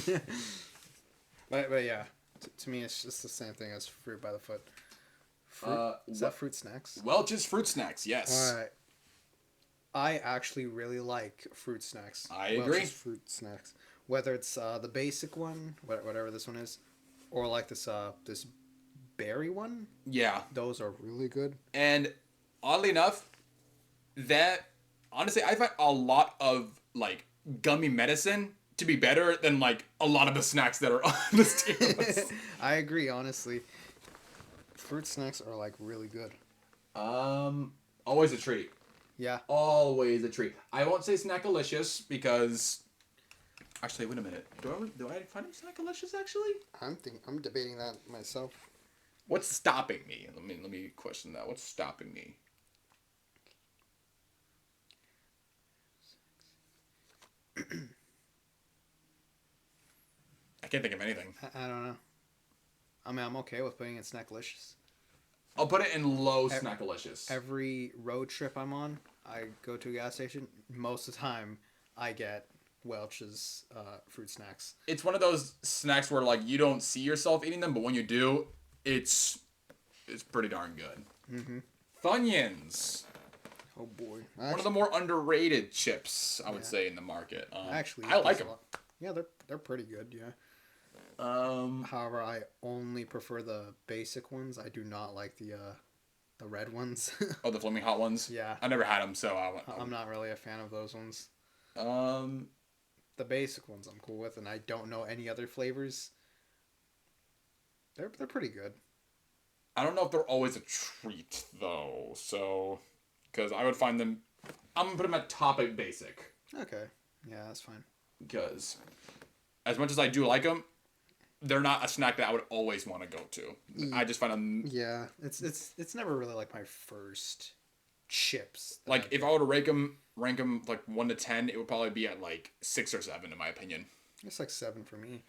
But yeah, to me, it's just the same thing as Fruit by the Foot. Is that Fruit Snacks? Welch's Fruit Snacks, yes. All right. I actually really like Fruit Snacks. I agree. Welch's Fruit Snacks, whether it's the basic one, whatever this one is, or like this berry one. Yeah. Those are really good. And oddly enough, that honestly I find a lot of like gummy medicine to be better than like a lot of the snacks that are on this tier list. I agree, honestly. Fruit snacks are like really good. Always a treat. Yeah. Always a treat. I won't say Snackalicious because actually wait a minute. Do I find them Snackalicious actually? I'm debating that myself. What's stopping me? Let me question that. What's stopping me? I can't think of anything. I don't know. I mean, I'm okay with putting it in Snackalicious. I'll put it in low Snackalicious. Every road trip I'm on, I go to a gas station. Most of the time, I get Welch's fruit snacks. It's one of those snacks where like you don't see yourself eating them, but when you do, it's pretty darn good. Mm-hmm. Funyuns. Oh boy. One of the more underrated chips, I would say, in the market. Actually, I like them. Yeah, they're pretty good. Yeah. Um, However, I only prefer the basic ones. I do not like the red ones. oh, the Flaming Hot ones. Yeah. I never had them, so I'm not really a fan of those ones. The basic ones I'm cool with, and I don't know any other flavors. They're pretty good. I don't know if they're always a treat though, so because I would find them. I'm gonna put them at top of basic. Okay. Yeah, that's fine. Because as much as I do like them, they're not a snack that I would always want to go to. I just find them. Yeah, it's never really like my first chips. Like if I were to rank them like 1 to 10, it would probably be at like 6 or 7 in my opinion. It's like 7 for me.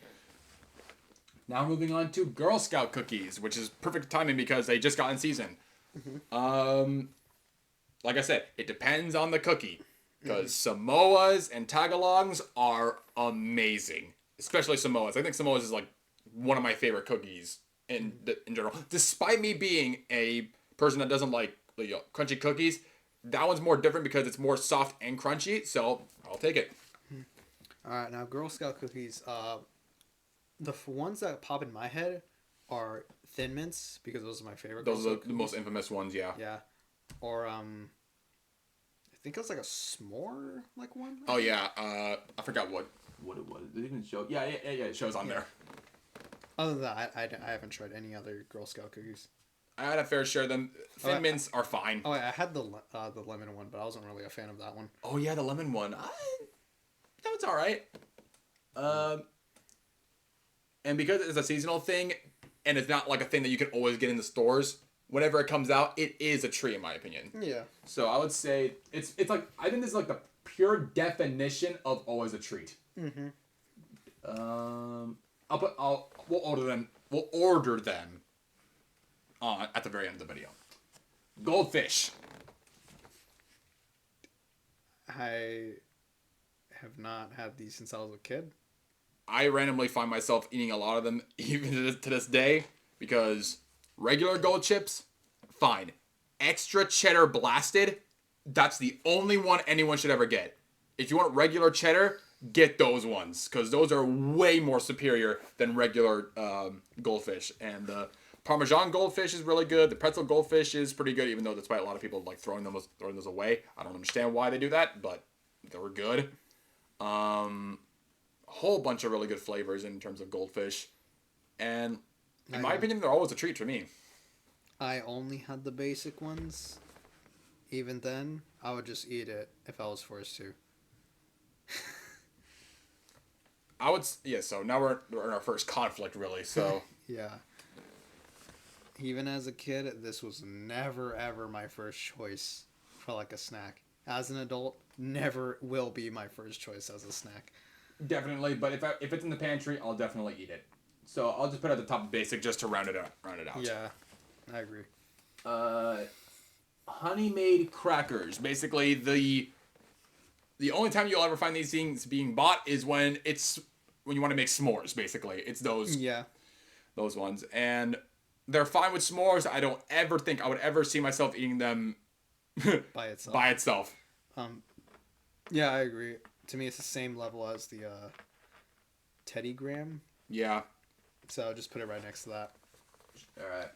Now moving on to Girl Scout cookies, which is perfect timing because they just got in season. Mm-hmm. Like I said, it depends on the cookie. Because Samoas and Tagalongs are amazing. Especially Samoas. I think Samoas is like one of my favorite cookies in general. Despite me being a person that doesn't like crunchy cookies, that one's more different because it's more soft and crunchy. So I'll take it. Alright, now Girl Scout cookies. The ones that pop in my head are Thin Mints because those are my favorite. Those are the most infamous ones, yeah. Yeah. Or I think it was like a s'more like one. Oh yeah, I forgot what it was. Did it even show? Yeah, it shows on there. Other than that, I haven't tried any other Girl Scout cookies. I had a fair share of them. Thin Mints are fine. Oh, I had the lemon one, but I wasn't really a fan of that one. Oh yeah, the lemon one. That was all right. And because it's a seasonal thing, and it's not like a thing that you can always get in the stores, whenever it comes out, it is a treat in my opinion. Yeah. So I would say it's like I think this is like the pure definition of always a treat. Mm-hmm. We'll order them at the very end of the video. Goldfish. I have not had these since I was a kid. I randomly find myself eating a lot of them even to this day because regular gold chips, fine. Extra cheddar blasted, that's the only one anyone should ever get. If you want regular cheddar, get those ones because those are way more superior than regular goldfish. And the Parmesan goldfish is really good. The pretzel goldfish is pretty good, even though despite a lot of people like throwing those away. I don't understand why they do that, but they were good. Whole bunch of really good flavors in terms of goldfish, and in my opinion, they're always a treat for me. I only had the basic ones. Even then, I would just eat it if I was forced to. Yeah. So now we're in our first conflict, really. So Yeah. Even as a kid, this was never ever my first choice for like a snack. As an adult, never will be my first choice as a snack. definitely, but if it's in the pantry, I'll definitely eat it. So I'll just put it at the top of basic just to round it out. Yeah, I agree. Honey made crackers. Basically, the only time you'll ever find these things being bought is when you want to make s'mores. Basically, it's Yeah. those ones, and they're fine with s'mores. I don't ever think I would ever see myself eating them By itself. by itself. Yeah, I agree. To me, it's the same level as the Teddy Graham. Yeah. So I'll just put it right next to that. All right.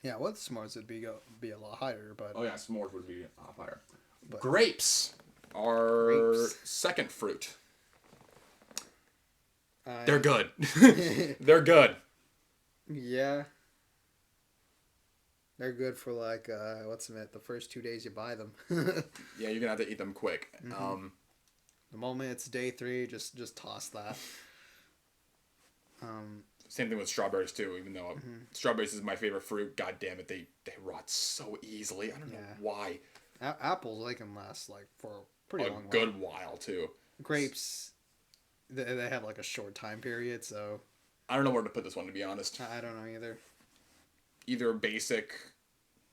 Yeah, with s'mores it'd be a lot higher, but Oh yeah, s'mores would be a lot higher. But- Grapes are Grapes. second fruit. I- They're good. They're good. Yeah. They're good for like the first 2 days you buy them. Yeah, you're gonna have to eat them quick. The moment it's day 3, just toss that. Same thing with strawberries too. Even though strawberries is my favorite fruit, god damn it, they rot so easily. I don't know Yeah. why. Apples, they can last like for a pretty A long while. good while too. Grapes, they have like a short time period, so I don't know where to put this one, to be honest. I don't know either. Either basic,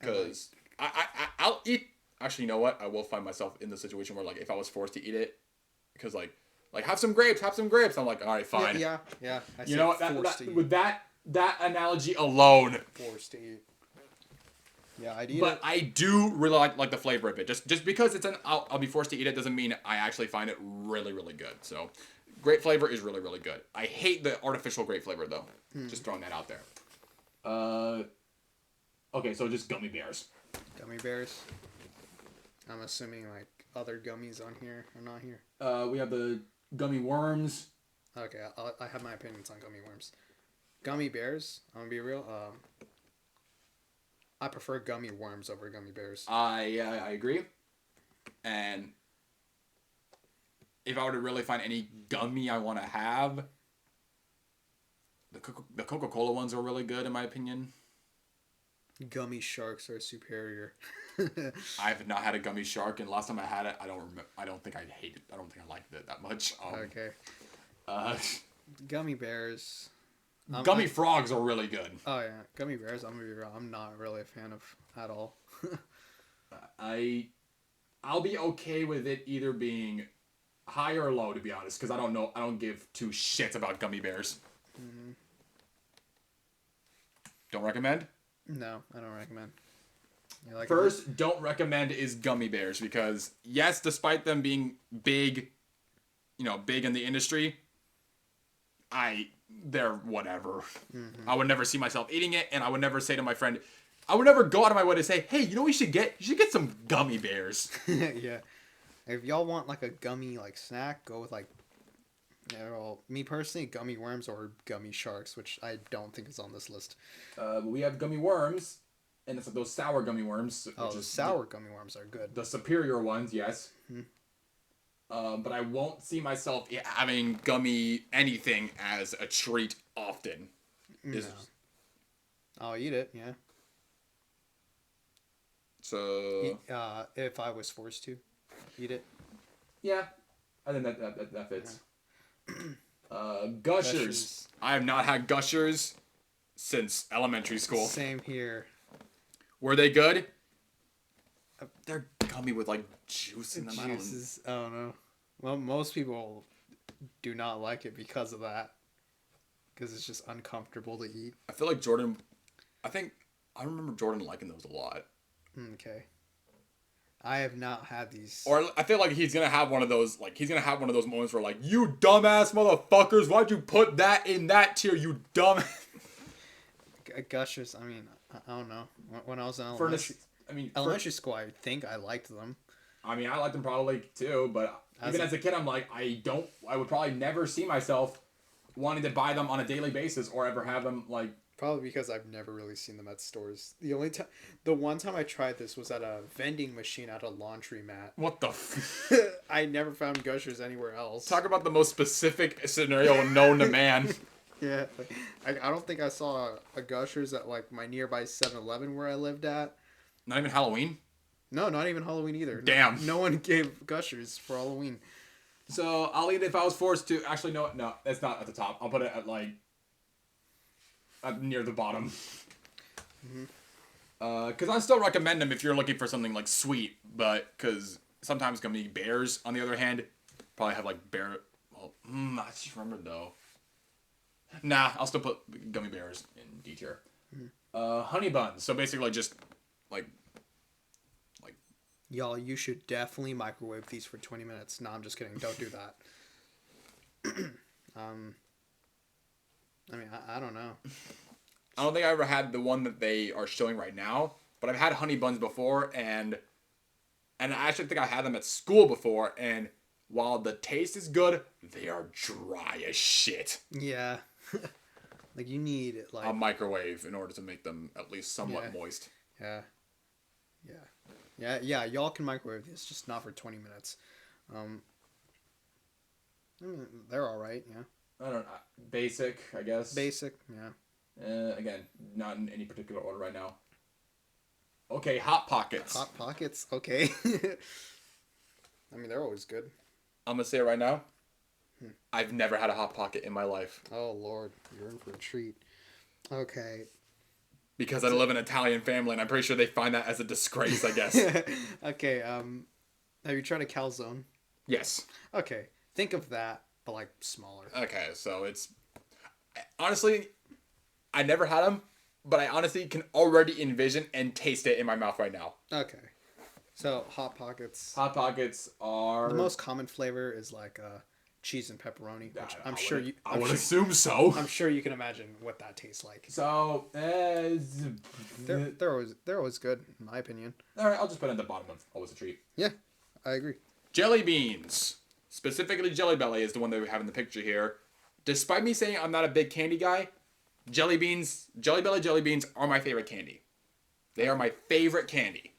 because I'll eat. Actually, you know what? I will find myself in the situation where like if I was forced to eat it, because like have some grapes. I'm like, all right, fine. Yeah. I You know what? said forced to eat. With that analogy alone. Forced to eat. Yeah, I'd eat But it. I do really like the flavor of it. Just because I'll be forced to eat it doesn't mean I actually find it really, really good. So, grape flavor is really, really good. I hate the artificial grape flavor though. Just throwing that out there. Okay, so just gummy bears. Gummy bears. I'm assuming like other gummies on here are not here. We have the gummy worms. Okay, I have my opinions on gummy worms. Gummy bears, I'm gonna be real. I prefer gummy worms over gummy bears. I agree. And if I were to really find any gummy I want to have, the Coca-Cola ones are really good in my opinion. Gummy sharks are superior. I've not had a gummy shark, and last time I had it, I don't remember. I don't think I hated. I don't think I liked it that much. Okay. Uh, Gummy bears. gummy frogs are really good. Oh yeah, gummy bears. I'm gonna be real. I'm not really a fan of at all. I'll be okay with it either being high or low, to be honest, because I don't know. I don't give two shits about gummy bears. Don't recommend. No, I don't recommend. You like First, don't recommend is gummy bears because yes, despite them being big, big in the industry, they're whatever. I would never see myself eating it, and I would never say to my friend, I would never go out of my way to say, hey, you know what you should get? You should get some gummy bears. Yeah. If y'all want like a gummy like snack, go with like. Yeah, well, me personally, gummy worms or gummy sharks, which I don't think is on this list. We have gummy worms, and it's those sour gummy worms. Oh, which the is sour gummy worms are good. the superior ones, yes. But I won't see myself having gummy anything as a treat often. No. I'll eat it, yeah. So If I was forced to eat it. yeah, I think that fits. Gushers. Gushers. I have not had Gushers since elementary school. Same here. Were they good? They're gummy with like juice in them. Juices. I don't know. Well, most people do not like it because of that. Because it's just uncomfortable to eat. I feel like Jordan. I remember Jordan liking those a lot. Okay. I have not had these. Or I feel like he's gonna have one of those. Like he's gonna have one of those moments where like, you dumbass motherfuckers, why'd you put that in that tier? You dumb. Gushers. I mean, I don't know. When I was in elementary school, I think I liked them. I mean, I liked them probably too, but even as a kid, I'm like, I would probably never see myself wanting to buy them on a daily basis or ever have them like Probably because I've never really seen them at stores. The one time I tried this was at a vending machine at a laundromat. What the? I never found Gushers anywhere else. Talk about the most specific scenario known to man. Yeah, I don't think I saw a Gushers at like my nearby 7-Eleven where I lived at. Not even Halloween. No, not even Halloween either. Damn. No one gave Gushers for Halloween. So I'll eat it if I was forced to. Actually, no, that's not at the top. I'll put it at like near the bottom. Because I still recommend them if you're looking for something like sweet, but because sometimes gummy bears, on the other hand, probably have like bear. Well, I just remembered though. Nah, I'll still put gummy bears in D tier. Honey buns. So basically, just like. Y'all, you should definitely microwave these for 20 minutes. No, I'm just kidding. Don't do that. I mean, I don't know. I don't think I ever had the one that they are showing right now, but I've had honey buns before, and I actually think I had them at school before, and while the taste is good, they are dry as shit. Yeah. Like, you need, like... a microwave in order to make them at least somewhat moist. Yeah. Yeah, y'all can microwave this, just not for 20 minutes. I mean, they're alright, yeah. I don't know. Basic, I guess. Basic, yeah. Again, not in any particular order right now. Okay, Hot Pockets. Hot Pockets, okay. I mean, they're always good. I'm going to say it right now. I've never had a Hot Pocket in my life. Oh, Lord. You're in for a treat. Okay. Because I live in an Italian family, and I'm pretty sure they find that as a disgrace, I guess. Okay, have you tried a calzone? Yes. Okay, think of that, but, like, smaller. Okay, so it's... Honestly, I never had them, but I honestly can already envision and taste it in my mouth right now. Okay. So, Hot Pockets. Hot Pockets are... The most common flavor is, like, cheese and pepperoni, which I would assume so. I'm sure you can imagine what that tastes like. So, They're always good, in my opinion. Alright, I'll just put it at the bottom of Always a Treat. Yeah, I agree. Jelly beans. Specifically, Jelly Belly is the one that we have in the picture here. Despite me saying I'm not a big candy guy, Jelly Belly jelly beans are my favorite candy. They are my favorite candy.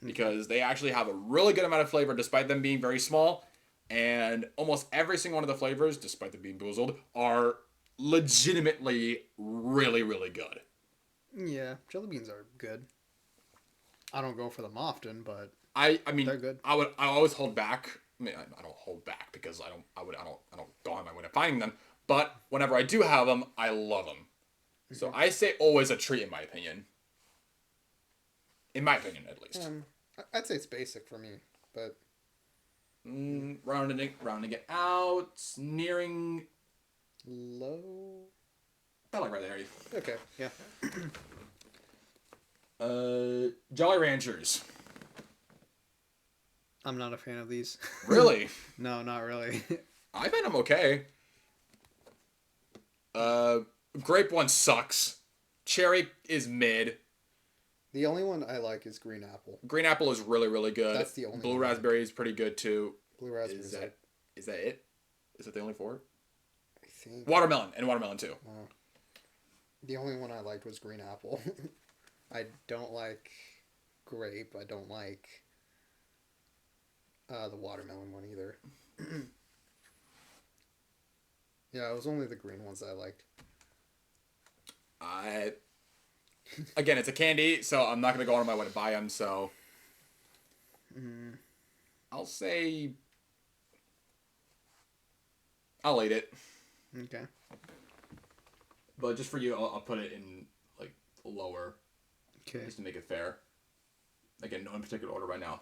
Because they actually have a really good amount of flavor despite them being very small. And almost every single one of the flavors, despite them being boozled, are legitimately really, really good. Yeah, jelly beans are good. I don't go for them often, but I mean, they're good. I always hold back. I mean, I don't hold back because I don't go on my way to finding them. But whenever I do have them, I love them. So I say always a treat in my opinion. In my opinion, at least. I'd say it's basic for me, but rounding it out, nearing low. I like right there. Okay, yeah. Jolly Ranchers. I'm not a fan of these. Really? No, not really. I find them okay. Grape one sucks. Cherry is mid. The only one I like is green apple. Green apple is really, really good. That's the only Blue one. raspberry is pretty good too. Blue raspberry. Is that it? Is that the only four? I think. Watermelon too. The only one I liked was green apple. I don't like grape. I don't like the watermelon one either. Yeah, it was only the green ones that I liked. Again, it's a candy, so I'm not gonna go on my way to buy them. So I'll say I'll eat it. Okay. But just for you, I'll put it in like lower. Okay. Just to make it fair. Again, no in particular order right now.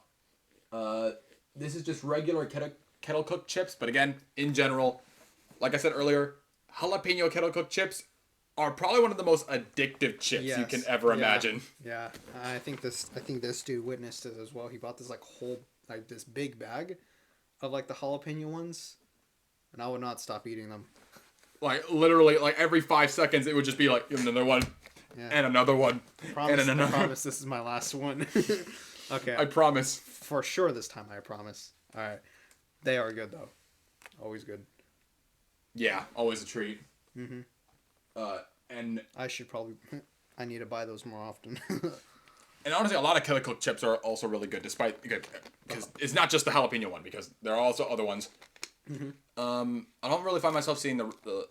This is just regular kettle cooked chips, but again, in general, like I said earlier, jalapeno kettle cooked chips are probably one of the most addictive chips you can ever imagine. Yeah, I think this dude witnessed it as well. He bought this this big bag of like the jalapeno ones, and I would not stop eating them. Like literally, like every 5 seconds, it would just be like another one, and another one, and another. I promise this is my last one. Okay. I promise. For sure this time, I promise. All right. They are good though. Always good. Yeah, always a treat. Mm-hmm. And I should probably. I need to buy those more often. and honestly, a lot of Killer Cook chips are also really good, despite because it's not just the jalapeno one, because there are also other ones. I don't really find myself seeing the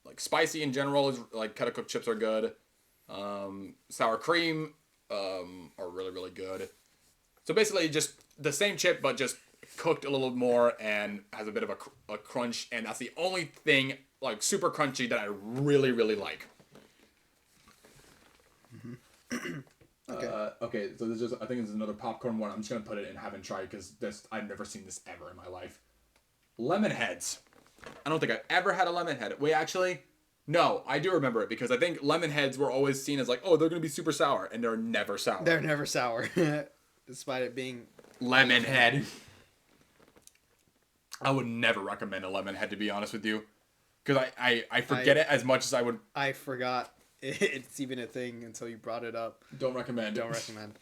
like spicy in general is like Killer Cook chips are good. Sour cream are really good. So basically, just the same chip, but just cooked a little more and has a bit of a crunch, and that's the only thing like super crunchy that I really like. Okay, so this is I think this is another popcorn one. I'm just gonna put it in haven't tried because this I've never seen this ever in my life. Lemon heads. I don't think I've ever had a lemon head. Wait, actually, no, I do remember it because I think lemon heads were always seen as like, oh, they're gonna be super sour, and they're never sour. They're never sour, despite it being Lemon head. I would never recommend a lemon head, to be honest with you, because I forget it as much as I would. I forgot it's even a thing until you brought it up. Don't recommend. Don't recommend.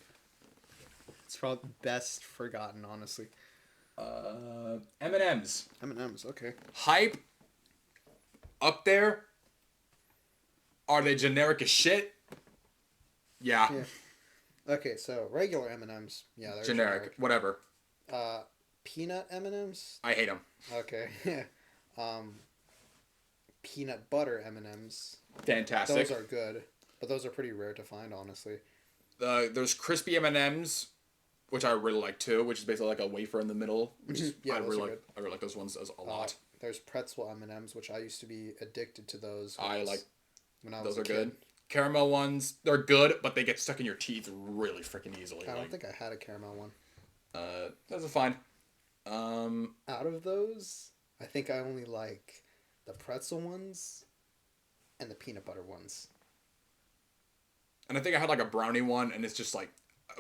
It's probably best forgotten, honestly. M&M's. M&M's, okay. Hype. Up there. Are they generic as shit? Yeah. Okay, so regular M&Ms. Yeah, they're generic. Whatever. Peanut M&Ms. I hate them. Okay. Peanut butter M&Ms. Fantastic. Those are good, but those are pretty rare to find, honestly. There's crispy M&Ms, which I really like too, which is basically like a wafer in the middle. Which is, yeah, I really like those ones a lot. There's pretzel M&Ms, which I used to be addicted to those. When I was those a are kid. good. Caramel ones, they're good, but they get stuck in your teeth really freaking easily. I don't think I had a caramel one. Those are fine. Out of those, I think I only like the pretzel ones and the peanut butter ones. And I think I had like a brownie one, and it's just like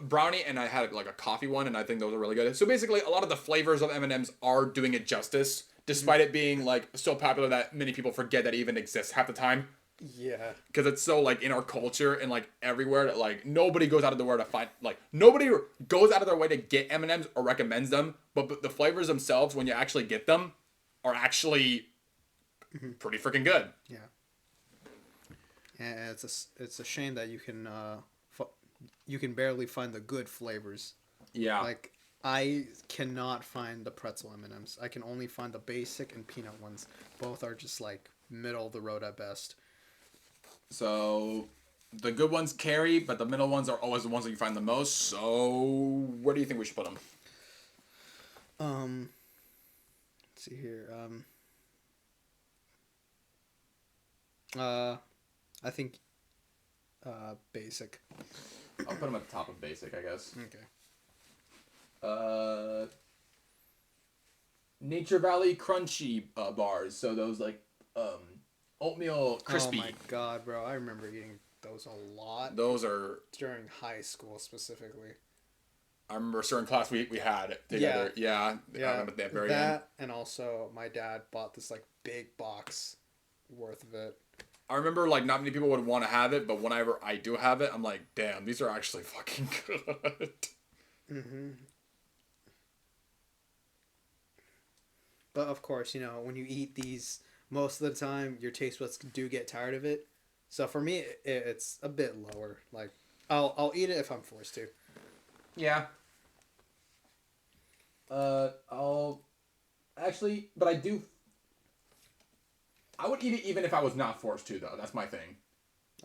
brownie, and I had like a coffee one, and I think those are really good. So basically, a lot of the flavors of M&Ms are doing it justice, despite it being like so popular that many people forget that it even exists half the time. Yeah. Because it's so like in our culture and like everywhere that like nobody goes out of their way to find nobody goes out of their way to get M&Ms or recommends them, but the flavors themselves when you actually get them are actually pretty freaking good. Yeah. And it's a shame that you can barely find the good flavors. Yeah. Like I cannot find the pretzel M&Ms. I can only find the basic and peanut ones. Both are just like middle of the road at best. So the good ones carry, but the middle ones are always the ones that you find the most. So where do you think we should put them? Let's see here. I think basic. I'll put them at the top of basic, I guess. Okay. Nature Valley Crunchy bars. So those like oatmeal crispy. Oh my god, bro! I remember eating those a lot. Those are during high school specifically. I remember a certain class we had together. Yeah. I remember that very end. And also my dad bought this like big box worth of it. I remember like not many people would want to have it, but whenever I do have it, I'm like, damn, these are actually fucking good. But of course, you know, when you eat these, most of the time your taste buds do get tired of it. So for me, it's a bit lower. Like, I'll eat it if I'm forced to. Yeah. I'll actually, but I would eat it even if I was not forced to, though. That's my thing.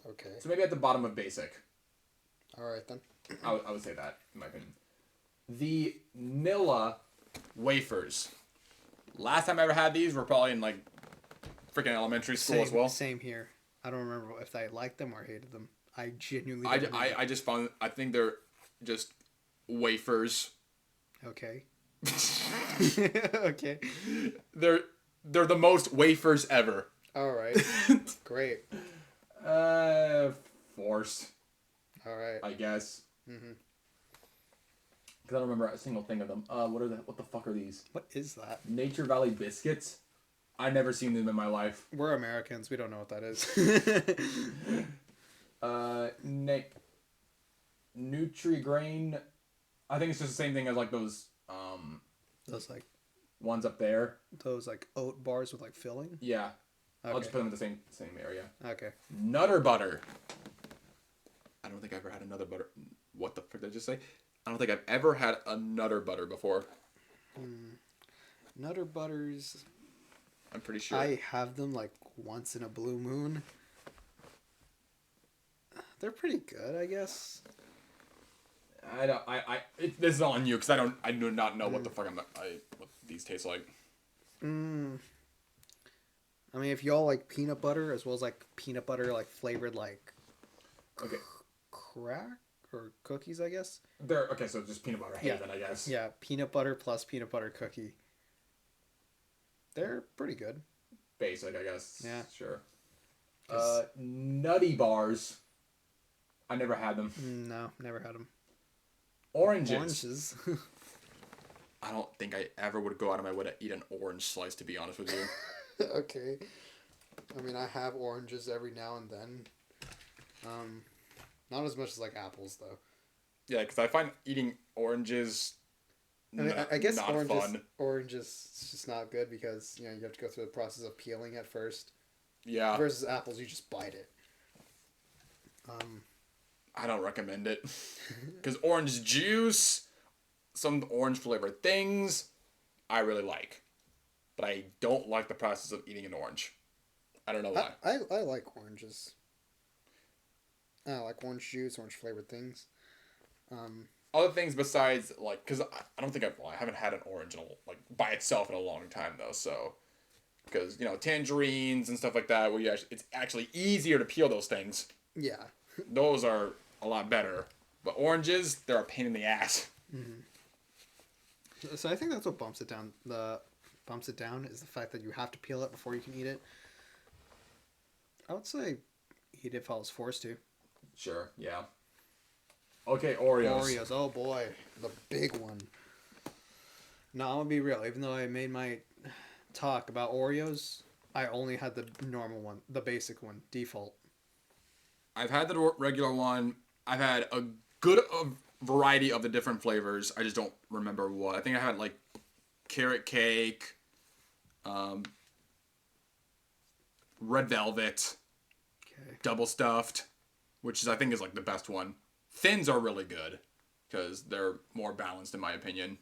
Okay. So maybe at the bottom of basic. All right then. I would say that, in my opinion. The Nilla wafers. Last time I ever had these were probably in like freaking elementary school as well. Same here. I don't remember if I liked them or hated them. I genuinely. I just found I think they're just wafers. Okay. Okay. They're the most wafers ever. All right. Great. Forced. All right. I guess. Because I don't remember a single thing of them. What the fuck are these? What is that? Nature Valley biscuits. I've never seen them in my life. We're Americans. We don't know what that is. Nutri-Grain. I think it's just the same thing as like those. Those like ones up there. those like oat bars with like filling. Yeah. I'll just Okay. put them in the same area. Okay. Nutter butter. I don't think I've ever had a Nutter butter. What the frick did I just say? I don't think I've ever had a Nutter butter before. Nutter butters. I'm pretty sure. I have them like once in a blue moon. They're pretty good, I guess. I don't. This is all on you because I do not know what the fuck what these taste like. Mm. I mean, if y'all like peanut butter as well as like peanut butter like flavored like Okay. crack or cookies, I guess. They're okay. So just peanut butter haven, I guess. Yeah, peanut butter plus peanut butter cookie. They're pretty good. Basic, I guess. Yeah. Sure. Nutty bars. I never had them. No, never had them. Oranges. Oranges. I don't think I ever would go out of my way to eat an orange slice, to be honest with you. Okay. I mean, I have oranges every now and then. Not as much as like apples though. Yeah, because I find eating oranges. I mean, I guess not fun. oranges is just not good because you know you have to go through the process of peeling at first. Yeah. Versus apples, you just bite it. I don't recommend it. Because orange juice, some orange flavored things, I really like. But I don't like the process of eating an orange. I don't know why. I like oranges. I like orange juice, orange flavored things. Other things besides, like, because I don't think I haven't had an orange like by itself in a long time, though, so. Because, you know, tangerines and stuff like that, where it's actually easier to peel those things. Yeah. Those are a lot better. But oranges, they're a pain in the ass. So I think that's what bumps it down. Bumps it down is the fact that you have to peel it before you can eat it. I would say eat it if I was forced to. Sure, yeah. Okay, Oreos. Oreos, oh boy, the big one. No, I'm gonna be real. Even though I made my talk about Oreos, I only had the normal one, the basic one, default. I've had the regular one. I've had a good variety of the different flavors. I just don't remember what. I think I had like carrot cake, red velvet, Okay. double stuffed, which is I think is like the best one. Thins are really good because they're more balanced in my opinion.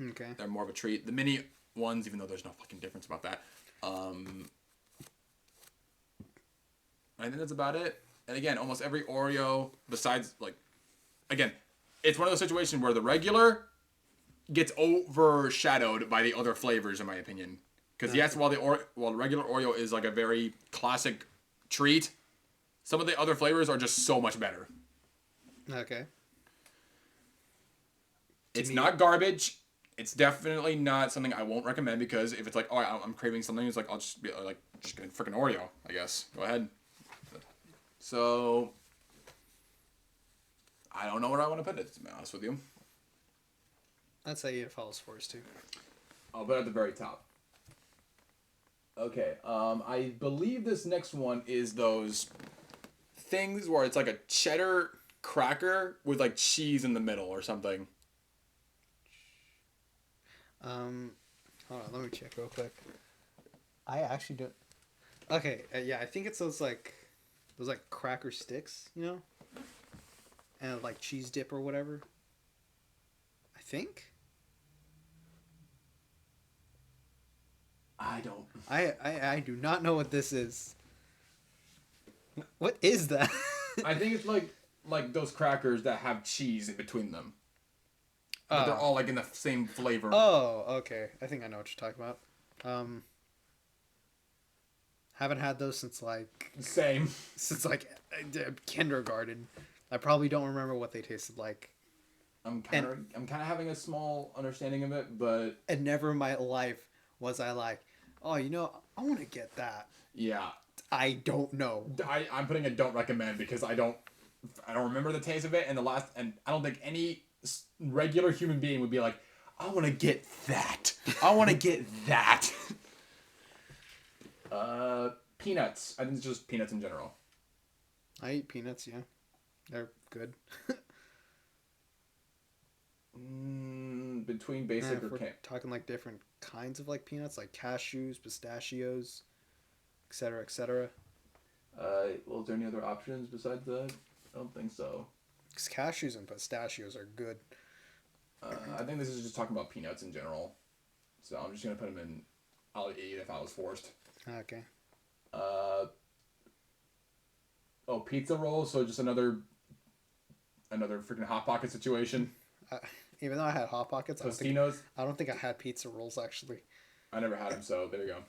Okay. They're more of a treat. The mini ones, even though there's no fucking difference about that. I think that's about it. And again, almost every Oreo, besides like, again, it's one of those situations where the regular gets overshadowed by the other flavors, in my opinion. Because yes, while the regular Oreo is like a very classic treat, some of the other flavors are just so much better. Okay. It's not garbage. It's definitely not something I won't recommend because if it's like, oh, I'm craving something, it's like I'll just be like, just get a freaking Oreo, I guess. Go ahead. So, I don't know where I want to put it, to be honest with you. I'd say eat if I was forced to. I'll put it at the very top. Okay, I believe this next one is those things where it's like a cheddar cracker with like cheese in the middle or something. Hold on, let me check real quick. I actually don't. Okay, yeah, I think it's those like cracker sticks, you know, and like cheese dip or whatever. I think. I don't. I do not know what this is. What is that? I think it's like those crackers that have cheese in between them. But they're all like in the same flavor. Oh, okay. I think I know what you're talking about. Haven't had those since like kindergarten. I probably don't remember what they tasted like. I'm kind of having a small understanding of it, but And never in my life was I like, oh, you know, I want to get that. yeah, I don't know. I'm putting a don't recommend because I don't remember the taste of it, and I don't think any regular human being would be like, I want to get that. I want to get that. Peanuts. I think it's just peanuts in general. I eat peanuts, yeah. They're good. Between basic If or we're can't. talking like different kinds of like peanuts, like cashews, pistachios. etc., etc. Well, is there any other options besides that? I don't think so. Because cashews and pistachios are good. I think this is just talking about peanuts in general. So I'm just gonna put them in. I'll eat if I was forced. Okay. Oh, pizza roll. So just another freaking hot pocket situation. Even though I had Hot Pockets, Tostinos. I don't think I had pizza rolls actually. I never had them, so there you go.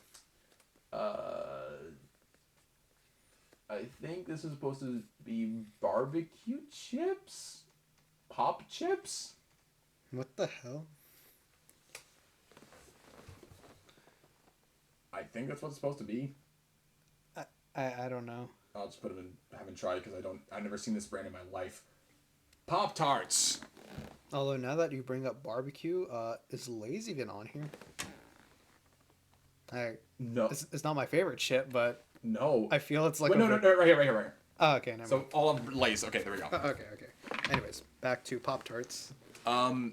I think this is supposed to be barbecue chips, pop chips. What the hell? I think that's what it's supposed to be. I don't know. I'll just put them in. Haven't tried because I've never seen this brand in my life. Pop Tarts. Although now that you bring up barbecue, is Lay's even on here? No. It's not my favorite chip, but No. I feel it's like. Wait, no, right here. Oh, okay, never So mind. all of Lay's. Okay, there we go. Okay. Anyways, back to Pop Tarts. I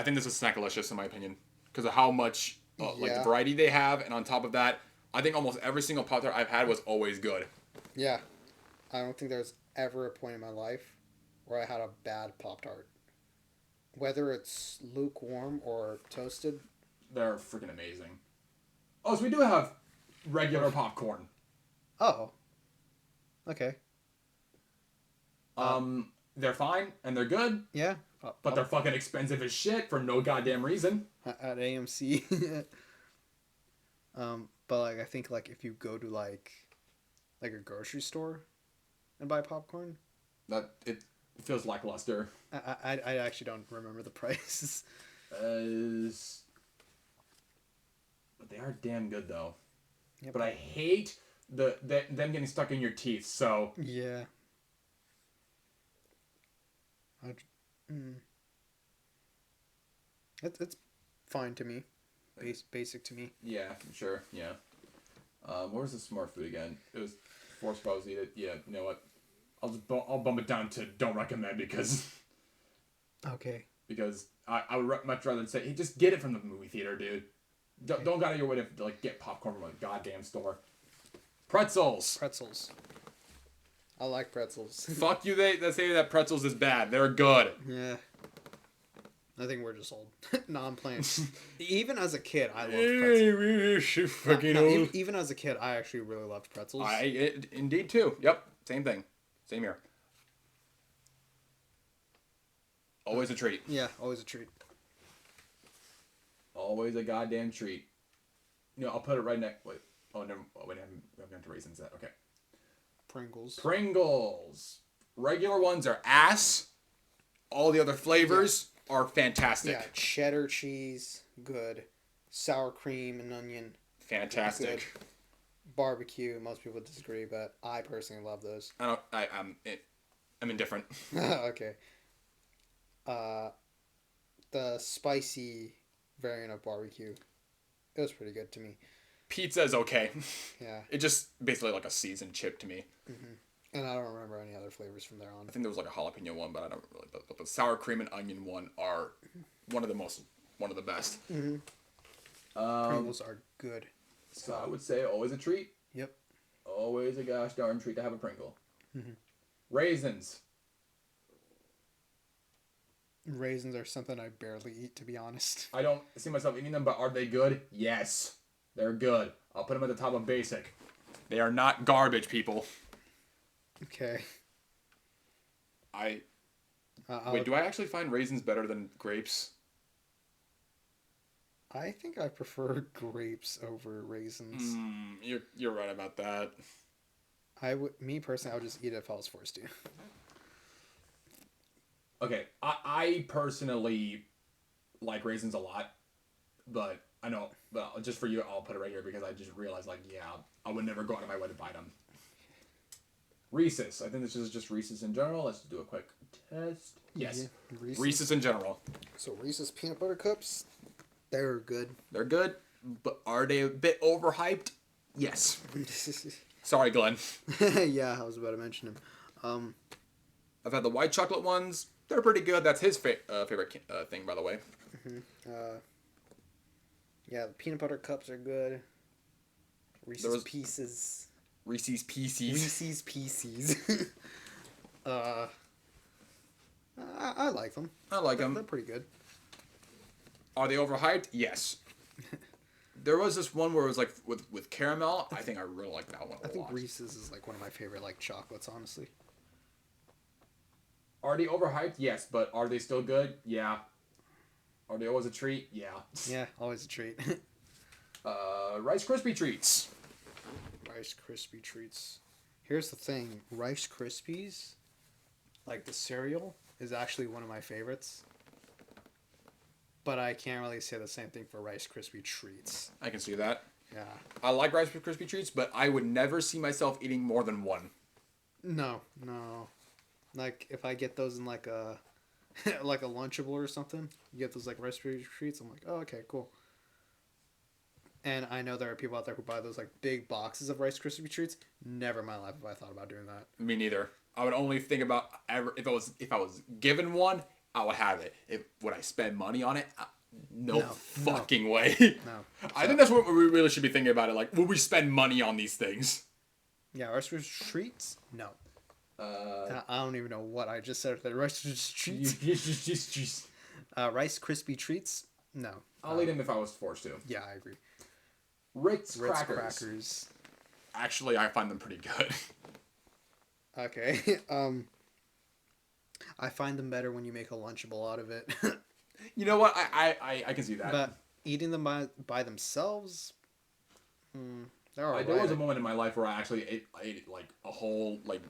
think this is Snackalicious in my opinion because of how much like Yeah. variety they have, and on top of that, I think almost every single Pop Tart I've had was always good. Yeah, I don't think there's ever a point in my life where I had a bad Pop Tart. Whether it's lukewarm or toasted. They're freaking amazing. Oh, so we do have regular popcorn. Oh. Okay. They're fine and they're good, Yeah. but they're fucking expensive as shit for no goddamn reason. At AMC. But like I think like if you go to like a grocery store and buy popcorn, That it feels lackluster. I actually don't remember the prices. But they are damn good though. Yep. But I hate them getting stuck in your teeth. So Yeah. It's fine to me. Basic to me. yeah, sure, yeah. Where was the smart food again? It was forced if I was to eat it. Yeah, you know what? I'll bump it down to don't recommend because Okay. I would much rather say hey, just get it from the movie theater, dude. Don't go out of your way to like get popcorn from a goddamn store. Pretzels. Pretzels. I like pretzels. Fuck you. They say that pretzels is bad. They're good. Yeah. I think we're just old. No, I'm playing. Even as a kid, I loved pretzels. Fucking old. Even as a kid, I actually really loved pretzels. Indeed too. Yep. Same thing. Same here. Always a treat. Yeah, always a treat. Always a goddamn treat. You know, I'll put it right next. Wait. Oh, never. Oh, wait, I haven't gone to raisins yet. Okay. Pringles. Regular ones are ass. All the other flavors are fantastic. Yeah, cheddar cheese, good. Sour cream and onion, Fantastic. good. Barbecue, most people disagree, but I personally love those. I'm indifferent. Okay. The spicy variant of barbecue, it was pretty good to me. Pizza is okay. Yeah. It's just basically like a seasoned chip to me. And I don't remember any other flavors from there on. I think there was like a jalapeno one, but I don't really. But the sour cream and onion one are one of the best. Pringles are good. So I would say always a treat. Yep. Always a gosh darn treat to have a Pringle. Raisins. Raisins are something I barely eat, to be honest. I don't see myself eating them, but are they good? Yes, they're good. I'll put them at the top of basic. They are not garbage, people. Okay. Wait, do I actually find raisins better than grapes? I think I prefer grapes over raisins. You're right about that. Me personally, I would just eat it if I was forced to. Okay, I personally like raisins a lot, but I know, but just for you, I'll put it right here because I just realized, like, yeah, I would never go out of my way to buy them. Reese's. I think this is just Reese's in general. Let's do a quick test. Yes, Yeah, Reese's in general. So Reese's peanut butter cups, they're good. They're good, but are they a bit overhyped? Yes. Sorry, Glenn. Yeah, I was about to mention him. I've had the white chocolate ones. They're pretty good. That's his favorite thing, by the way. Yeah, the peanut butter cups are good. Reese's Pieces. Reese's Pieces. Reese's Pieces. I like them. I like them. They're pretty good. Are they overhyped? Yes. There was this one where it was like with caramel. I think I really like that one a I think lot. Reese's is like one of my favorite like chocolates, honestly. Are they overhyped? Yes, but are they still good? Yeah. Are they always a treat? Yeah. Yeah, always a treat. Rice Krispie treats. Rice Krispie treats. Here's the thing, Rice Krispies, like the cereal, is actually one of my favorites. But I can't really say the same thing for Rice Krispie treats. I can see that. Yeah. I like Rice Krispie treats, but I would never see myself eating more than one. No. Like if I get those in like a like a Lunchable or something, you get those like Rice Krispie treats. I'm like, oh, okay, cool. And I know there are people out there who buy those like big boxes of Rice Krispie treats. Never in my life have I thought about doing that. Me neither. I would only think about if I was given one, I would have it. Would I spend money on it? No fucking way. No. I think that's what we really should be thinking about it. Like, would we spend money on these things? Yeah, Rice Krispie treats? No. I don't even know what I just said. Rice Krispie treats. Rice Krispie treats? No. I'll eat them if I was forced to. Yeah, I agree. Ritz crackers. Actually, I find them pretty good. Okay. I find them better when you make a Lunchable out of it. You know what? I can see that. But eating them by themselves, they're alright. There was a moment in my life where I actually ate like a whole like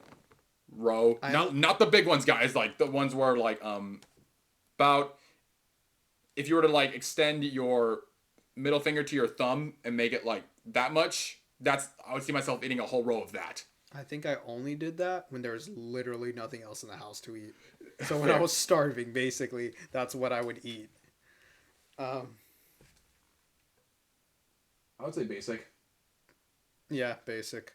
row. I Not the big ones, guys. Like the ones where like about if you were to like extend your middle finger to your thumb and make it like that much, I would see myself eating a whole row of that. I think I only did that when there was literally nothing else in the house to eat. So when I was starving, basically, that's what I would eat. I would say basic. Yeah, basic.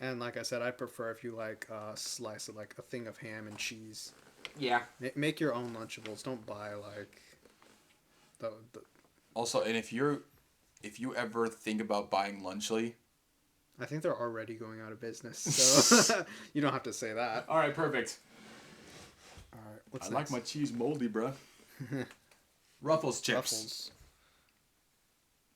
And like I said, I prefer if you like slice it like a thing of ham and cheese. Yeah. Make your own Lunchables. Don't buy like the Also, and if you ever think about buying Lunchly, I think they're already going out of business, so you don't have to say that. All right, perfect. All right, what's I next? like my cheese moldy, bruh. Ruffles chips.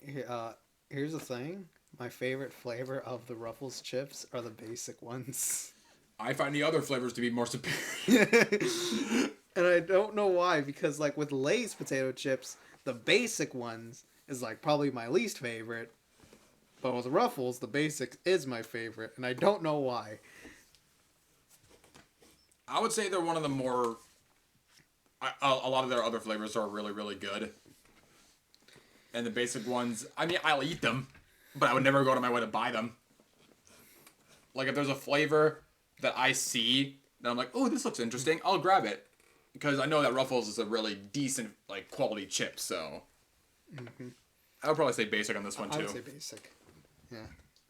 Ruffles. Here's the thing. My favorite flavor of the Ruffles chips are the basic ones. I find the other flavors to be more superior. And I don't know why, because like with Lay's potato chips, the basic ones is like probably my least favorite. But with Ruffles, the basic is my favorite, and I don't know why. I would say they're one of the more... a lot of their other flavors are really, really good. And the basic ones... I mean, I'll eat them, but I would never go to my way to buy them. Like, if there's a flavor that I see, that I'm like, oh, this looks interesting, I'll grab it. Because I know that Ruffles is a really decent, like, quality chip, so... Mm-hmm. I would probably say basic on this one, too. I would say basic. Yeah.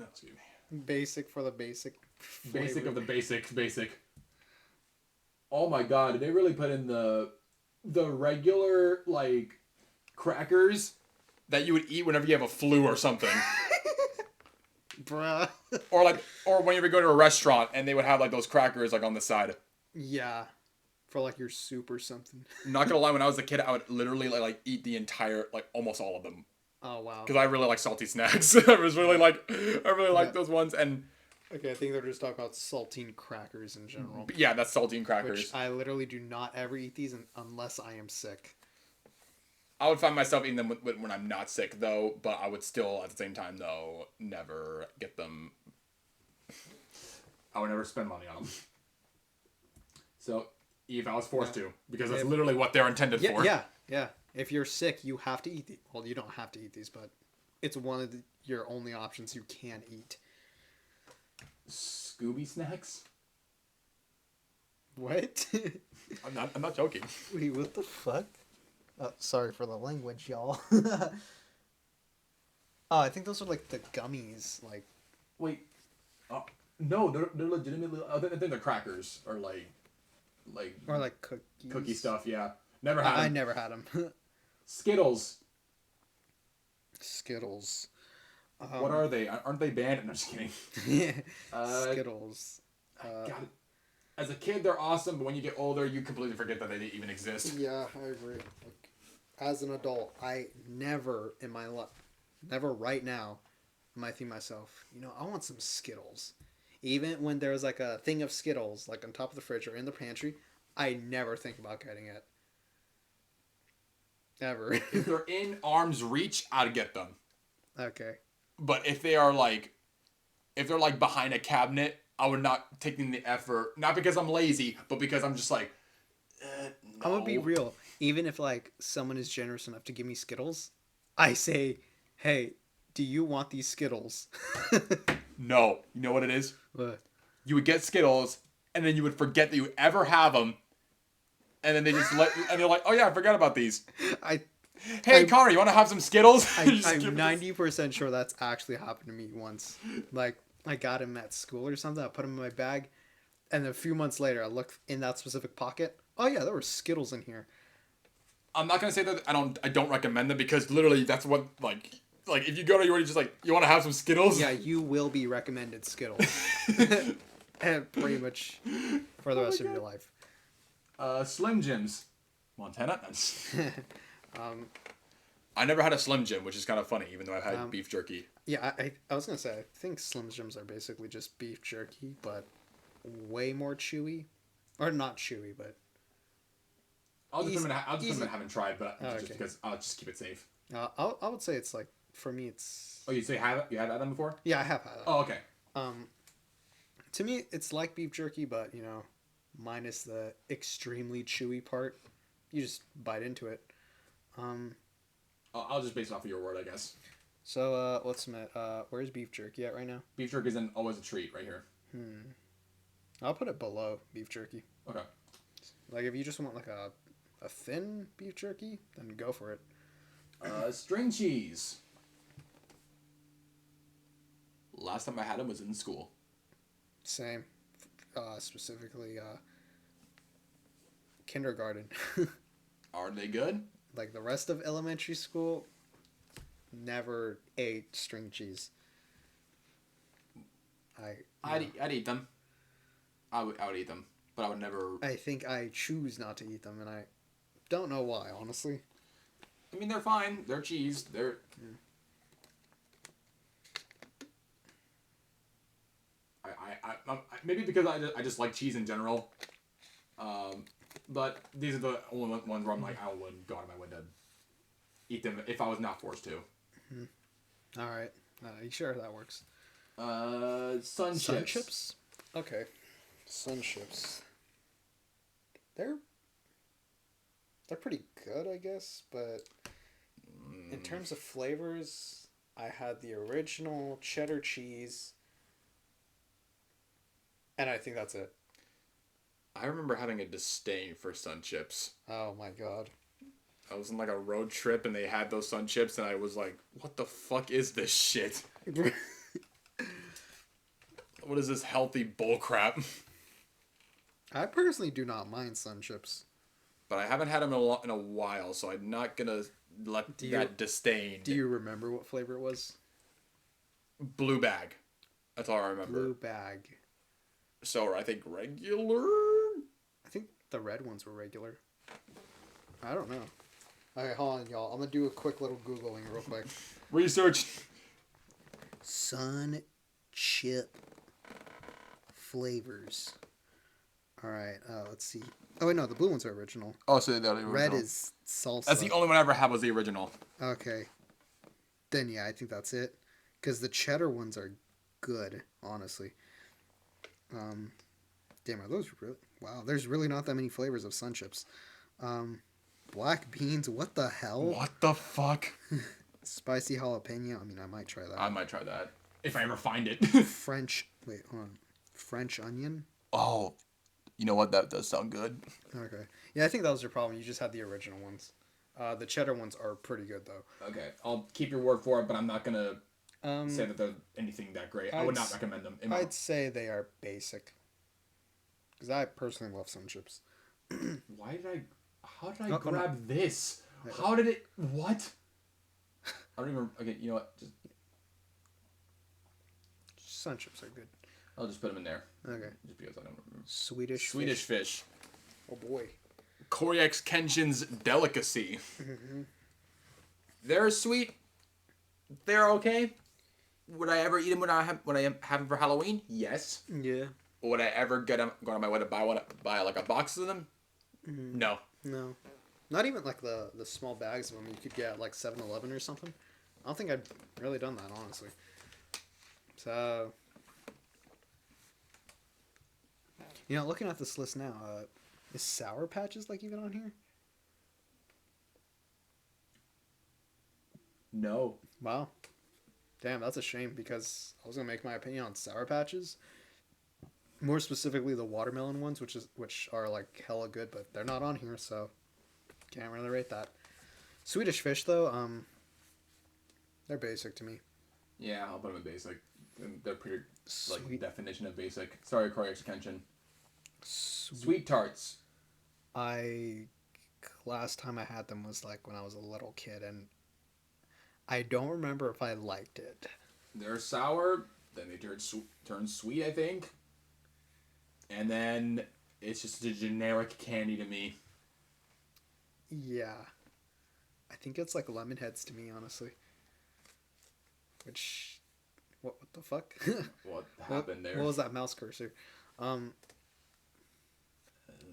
Oh, excuse me. Basic for the basic. Basic flavor. of the basic. Oh my god, did they really put in the regular, like, crackers that you would eat whenever you have a flu or something? Bruh. or when you would go to a restaurant and they would have, like, those crackers, like, on the side. Yeah. For, like, your soup or something. Not gonna lie, when I was a kid, I would literally, like eat the entire, like, almost all of them. Oh, wow. Because I really like salty snacks. I really like those ones, and... Okay, I think they're just talking about saltine crackers in general. Yeah, that's saltine crackers. Which I literally do not ever eat these unless I am sick. I would find myself eating them when I'm not sick, though, but I would still, at the same time, though, never get them. I would never spend money on them. So, if I was forced to, because that's literally what they're intended for. Yeah. If you're sick, you have to eat these. Well, you don't have to eat these, but it's one of your only options you can eat. Scooby snacks? What? I'm not joking. Wait, what the fuck? Sorry for the language, y'all. I think those are like the gummies, like. Wait. No, they're legitimately. I think they're crackers or like. Or like cookies. Cookie stuff, yeah. Never had them. I never had them. Skittles. Skittles. What are they? Aren't they banned? I'm just kidding. Skittles. God, as a kid, they're awesome, but when you get older, you completely forget that they even exist. Yeah, I agree. Like, as an adult, I never in my life, never right now, am I thinking myself, I want some Skittles. Even when there's like a thing of Skittles, like on top of the fridge or in the pantry, I never think about getting it. Ever. If they're in arm's reach, I'd get them. Okay. But if they're like behind a cabinet, I would not take in the effort. Not because I'm lazy, but because I'm just like, no. I'm gonna be real. Even if like someone is generous enough to give me Skittles, I say, "Hey, do you want these Skittles?" No. You know what it is? What? You would get Skittles, and then you would forget that you ever have them, and then they just and they're like, oh yeah, I forgot about these. Hey, Connor, you want to have some Skittles? I'm 90% sure that's actually happened to me once. Like, I got him at school or something. I put him in my bag, and a few months later, I looked in that specific pocket. Oh yeah, there were Skittles in here. I'm not gonna say that I don't recommend them because literally that's what like if you go to you're just like you want to have some Skittles. Yeah, you will be recommended Skittles, and pretty much for the rest of your life. Slim Jims, Montana. I never had a Slim Jim, which is kind of funny, even though I've had beef jerky. Yeah, I was gonna say I think Slim Jims are basically just beef jerky, but way more chewy, or not chewy, but. I'll just put them in haven't tried, but just okay. because I'll just keep it safe. I would say it's like for me it's. Oh, you had had them before? Yeah, I have had that. Oh, okay. To me, it's like beef jerky, but minus the extremely chewy part. You just bite into it. I'll just base it off of your word, I guess. So let's admit, where's beef jerky at right now? Beef jerky isn't always a treat right here. I'll put it below beef jerky. Okay. Like if you just want like a thin beef jerky, then go for it. String cheese. Last time I had them was in school. Same. Specifically, kindergarten. Are they good? Like the rest of elementary school, never ate string cheese. I'd eat them. I would eat them, but I would never. I think I choose not to eat them, and I don't know why, honestly. I mean, they're fine. They're cheese. They're. Yeah. I maybe because I just like cheese in general. But these are the only ones where I'm like, I wouldn't go out of my way to eat them if I was not forced to. Mm-hmm. All right. You sure that works? Sun chips. Okay. Sun chips. They're pretty good, I guess, but in terms of flavors, I had the original cheddar cheese, and I think that's it. I remember having a disdain for Sun Chips. Oh my god. I was on like a road trip and they had those Sun Chips and I was like, what the fuck is this shit? What is this healthy bullcrap? I personally do not mind Sun Chips. But I haven't had them in a while, so I'm not gonna let that disdain. Do you remember what flavor it was? Blue bag. That's all I remember. Blue bag. So I think regular? I think the red ones were regular. I don't know. Alright, hold on, y'all. I'm gonna do a quick little Googling real quick. Research. Sun Chip flavors. Alright, let's see. Oh, wait, no, the blue ones are original. Oh, so they're the original. Red is salsa. That's the only one I ever had was the original. Okay. Then, yeah, I think that's it. Because the cheddar ones are good, honestly. Damn, are those really... Wow, there's really not that many flavors of Sun Chips. Black beans, what the hell? What the fuck? Spicy jalapeno, I mean, I might try that. I might try that. If I ever find it. Wait, hold on. French onion? Oh, you know what? That does sound good. Okay. Yeah, I think that was your problem. You just had the original ones. The cheddar ones are pretty good, though. Okay, I'll keep your word for it, but I'm not gonna say that they're anything that great. I would not recommend them. I'd say they are basic. Because I personally love Sun Chips. How did I grab this? How did it... What? I don't even... Okay, you know what? Just... sun chips are good. I'll just put them in there. Okay. Just because I don't remember. Swedish fish. Oh boy. Koryak Kenshin's delicacy. Mm-hmm. They're sweet. They're okay. Would I ever eat them when I have them for Halloween? Yes. Yeah. Would I ever go on my way to buy like a box of them? Mm-hmm. No. No. Not even like the small bags of them you could get at like 7-Eleven or something. I don't think I'd really done that, honestly. So, looking at this list now, is Sour Patches like even on here? No. Wow. Damn, that's a shame because I was gonna make my opinion on Sour Patches. More specifically, the watermelon ones, which are like hella good, but they're not on here, so can't really rate that. Swedish Fish though, they're basic to me. Yeah, I'll put them in basic. They're pretty Sweet. definition of basic. Sorry, Koryak Kenshin. Sweet. Sweet tarts. Last time I had them was like when I was a little kid, and I don't remember if I liked it. They're sour. Then they turn sweet, I think. And then it's just a generic candy to me. Yeah. I think it's like lemon heads to me, honestly. Which, what the fuck? What happened there? What was that mouse cursor? I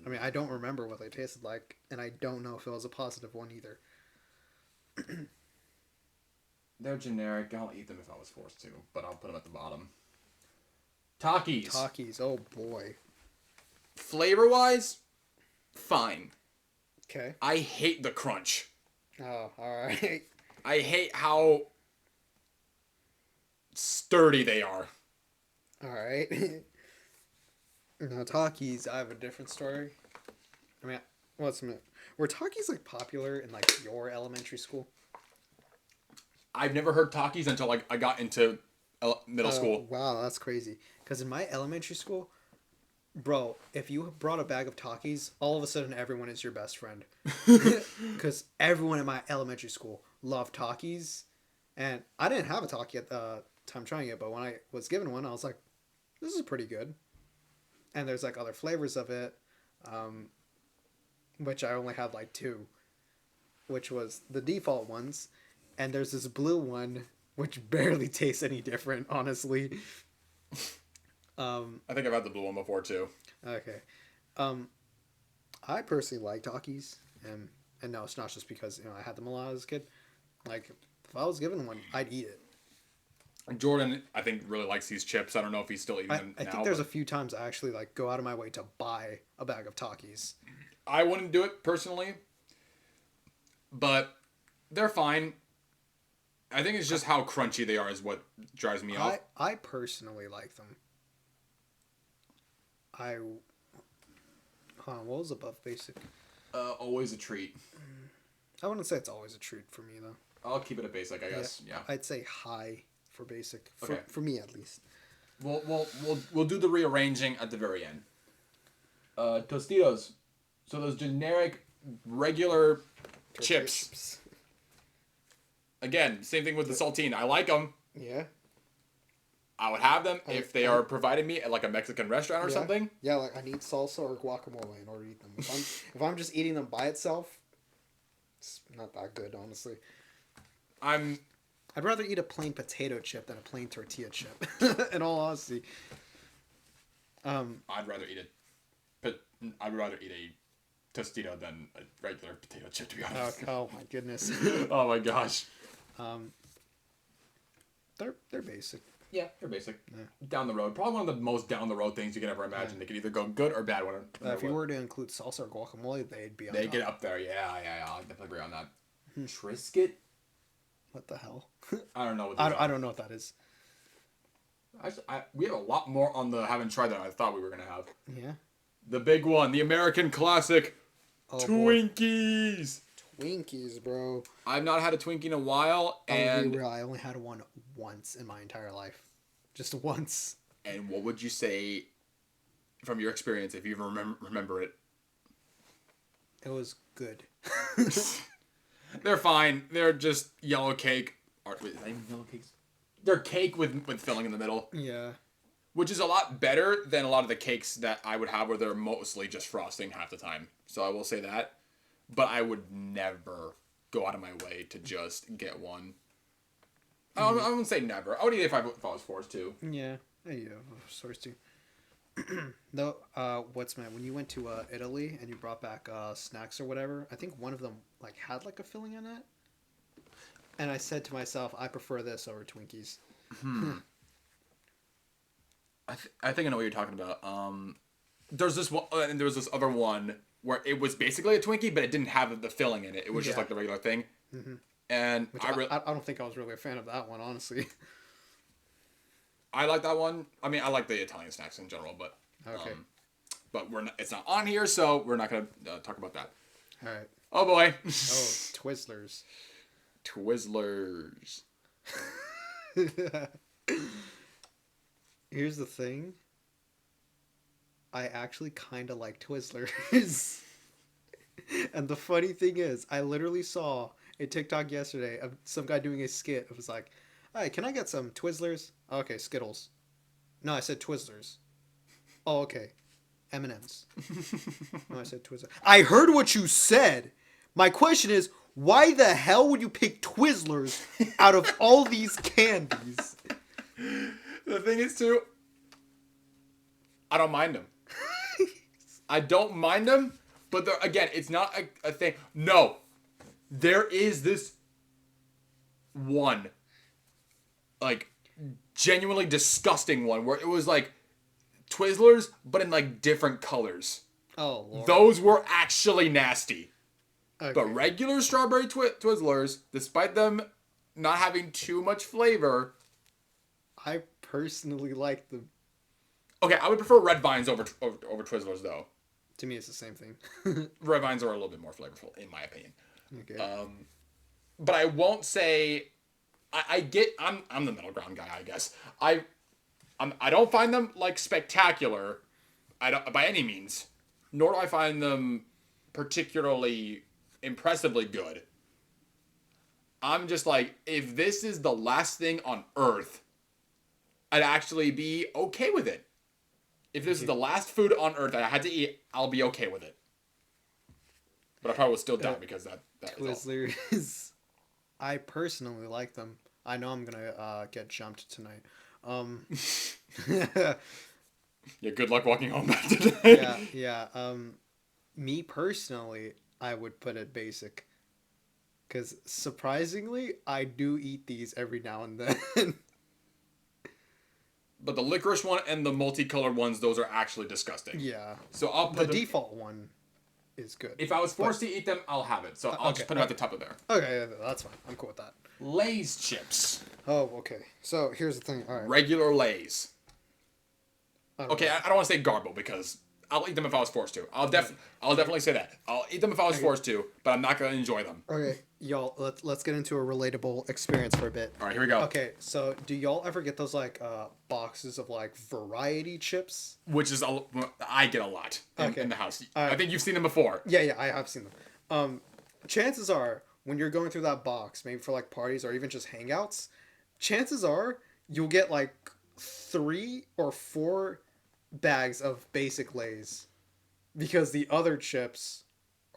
mean, I don't remember what they tasted like, and I don't know if it was a positive one either. They're generic. I'll eat them if I was forced to, but I'll put them at the bottom. Takis. Takis, oh boy. Flavor-wise, fine. Okay. I hate the crunch. Oh, alright. I hate how sturdy they are. Alright. Now, Takis, I have a different story. I mean, were Takis like popular in like your elementary school? I've never heard Takis until I got into middle school. Wow, that's crazy. Because in my elementary school, bro, if you brought a bag of Takis, all of a sudden everyone is your best friend. Because everyone in my elementary school loved Takis. And I didn't have a Taki at the time trying it, but when I was given one, I was like, this is pretty good. And there's like other flavors of it, which I only had like 2, which was the default ones. And there's this blue one, which barely tastes any different, honestly. I think I've had the blue one before too. Okay. I personally like Takis, and no, it's not just because I had them a lot as a kid. Like, if I was given one, I'd eat it. Jordan, I think, really likes these chips. I don't know if he's still eating them now. I think there's a few times I actually like go out of my way to buy a bag of Takis. I wouldn't do it personally, but they're fine. I think it's just how crunchy they are is what drives me off. I personally like them. What was above basic? Always a treat. I wouldn't say it's always a treat for me though. I'll keep it a basic, I guess. Yeah. I'd say high for basic. Okay. For me at least. We'll do the rearranging at the very end. Tostitos. So those generic, regular chips. Again, same thing with the saltine. I like them. Yeah. I would have them if they are provided me at like a Mexican restaurant or something. Yeah, like I need salsa or guacamole in order to eat them. If I'm just eating them by itself, it's not that good, honestly. I'd rather eat a plain potato chip than a plain tortilla chip. In all honesty. I'd rather eat a Tostito than a regular potato chip, to be honest. Oh my goodness. Oh my gosh. They're basic. Yeah, they're basic. Yeah. Down the road. Probably one of the most down the road things you can ever imagine. Yeah. They could either go good or bad. If you were to include salsa or guacamole, they'd be on They top. get up there. Yeah. I'll definitely agree on that. Triscuit? What the hell? I don't know what I don't know what that is. We have a lot more on the haven't tried that I thought we were going to have. Yeah. The big one. The American classic. Oh, Twinkies. Boy. Twinkies, bro. I've not had a Twinkie in a while. And I only had one once in my entire life. Just once. And what would you say, from your experience, if you even remember it? It was good. They're fine. They're just yellow cake. Is that even yellow cakes? They're cake with filling in the middle. Yeah. which is a lot better than a lot of the cakes that I would have where they're mostly just frosting half the time. So I will say that. But I would never go out of my way to just get one. I wouldn't say never. I would eat it if I was forced to. Yeah, source too. No, what's man? When you went to Italy and you brought back snacks or whatever, I think one of them like had like a filling in it. And I said to myself, I prefer this over Twinkies. I think I know what you're talking about. There's this one, and there was this other one where it was basically a Twinkie, but it didn't have the filling in it. It was just like the regular thing. Mm-hmm. And which I don't think I was really a fan of that one, honestly. I like that one. I mean, I like the Italian snacks in general, but okay. But we're not. It's not on here, so we're not gonna talk about that. All right. Oh boy. Oh, Twizzlers. Twizzlers. Here's the thing. I actually kind of like Twizzlers. And the funny thing is, I literally saw a TikTok yesterday of some guy doing a skit. It was like, "Hey, can I get some Twizzlers?" Oh, okay, Skittles. No, I said Twizzlers. Oh, okay. M&M's. No, I said Twizzlers. I heard what you said. My question is, why the hell would you pick Twizzlers out of all these candies? The thing is, too, I don't mind them. I don't mind them, but again, it's not a thing. No, there is this one, like, genuinely disgusting one where it was like Twizzlers, but in like different colors. Oh, Lord. Those were actually nasty. Okay. But regular strawberry Twizzlers, despite them not having too much flavor, I personally like them. Okay, I would prefer Red Vines over Twizzlers, though. To me, it's the same thing. Red Vines are a little bit more flavorful, in my opinion. Okay. But I won't say... I'm the middle ground guy, I guess. I don't find them, like, spectacular by any means. Nor do I find them particularly impressively good. I'm just like, if this is the last thing on Earth, I'd actually be okay with it. If this is the last food on Earth that I had to eat, I'll be okay with it. But I probably would still die because that Twizzlers, I personally like them. I know I'm gonna get jumped tonight. Yeah, good luck walking home back today. Yeah. Me personally, I would put it basic. Because surprisingly, I do eat these every now and then. But the licorice one and the multicolored ones, those are actually disgusting. Yeah. So I'll put the default one is good. If I was forced to eat them, I'll have it. So I'll just put them at the top of there. Okay, that's fine. I'm cool with that. Lay's chips. Oh, okay. So here's the thing. All right. Regular Lay's. Okay, I don't want to say garble because I'll eat them if I was forced to. I'll definitely say that. I'll eat them if I was forced to, but I'm not gonna enjoy them. Okay, y'all. Let's get into a relatable experience for a bit. All right, here we go. Okay, so do y'all ever get those like boxes of like variety chips? Which is I get a lot in the house. I think you've seen them before. Yeah, I have seen them. Chances are when you're going through that box, maybe for like parties or even just hangouts, chances are you'll get like 3 or 4 bags of basic Lay's because the other chips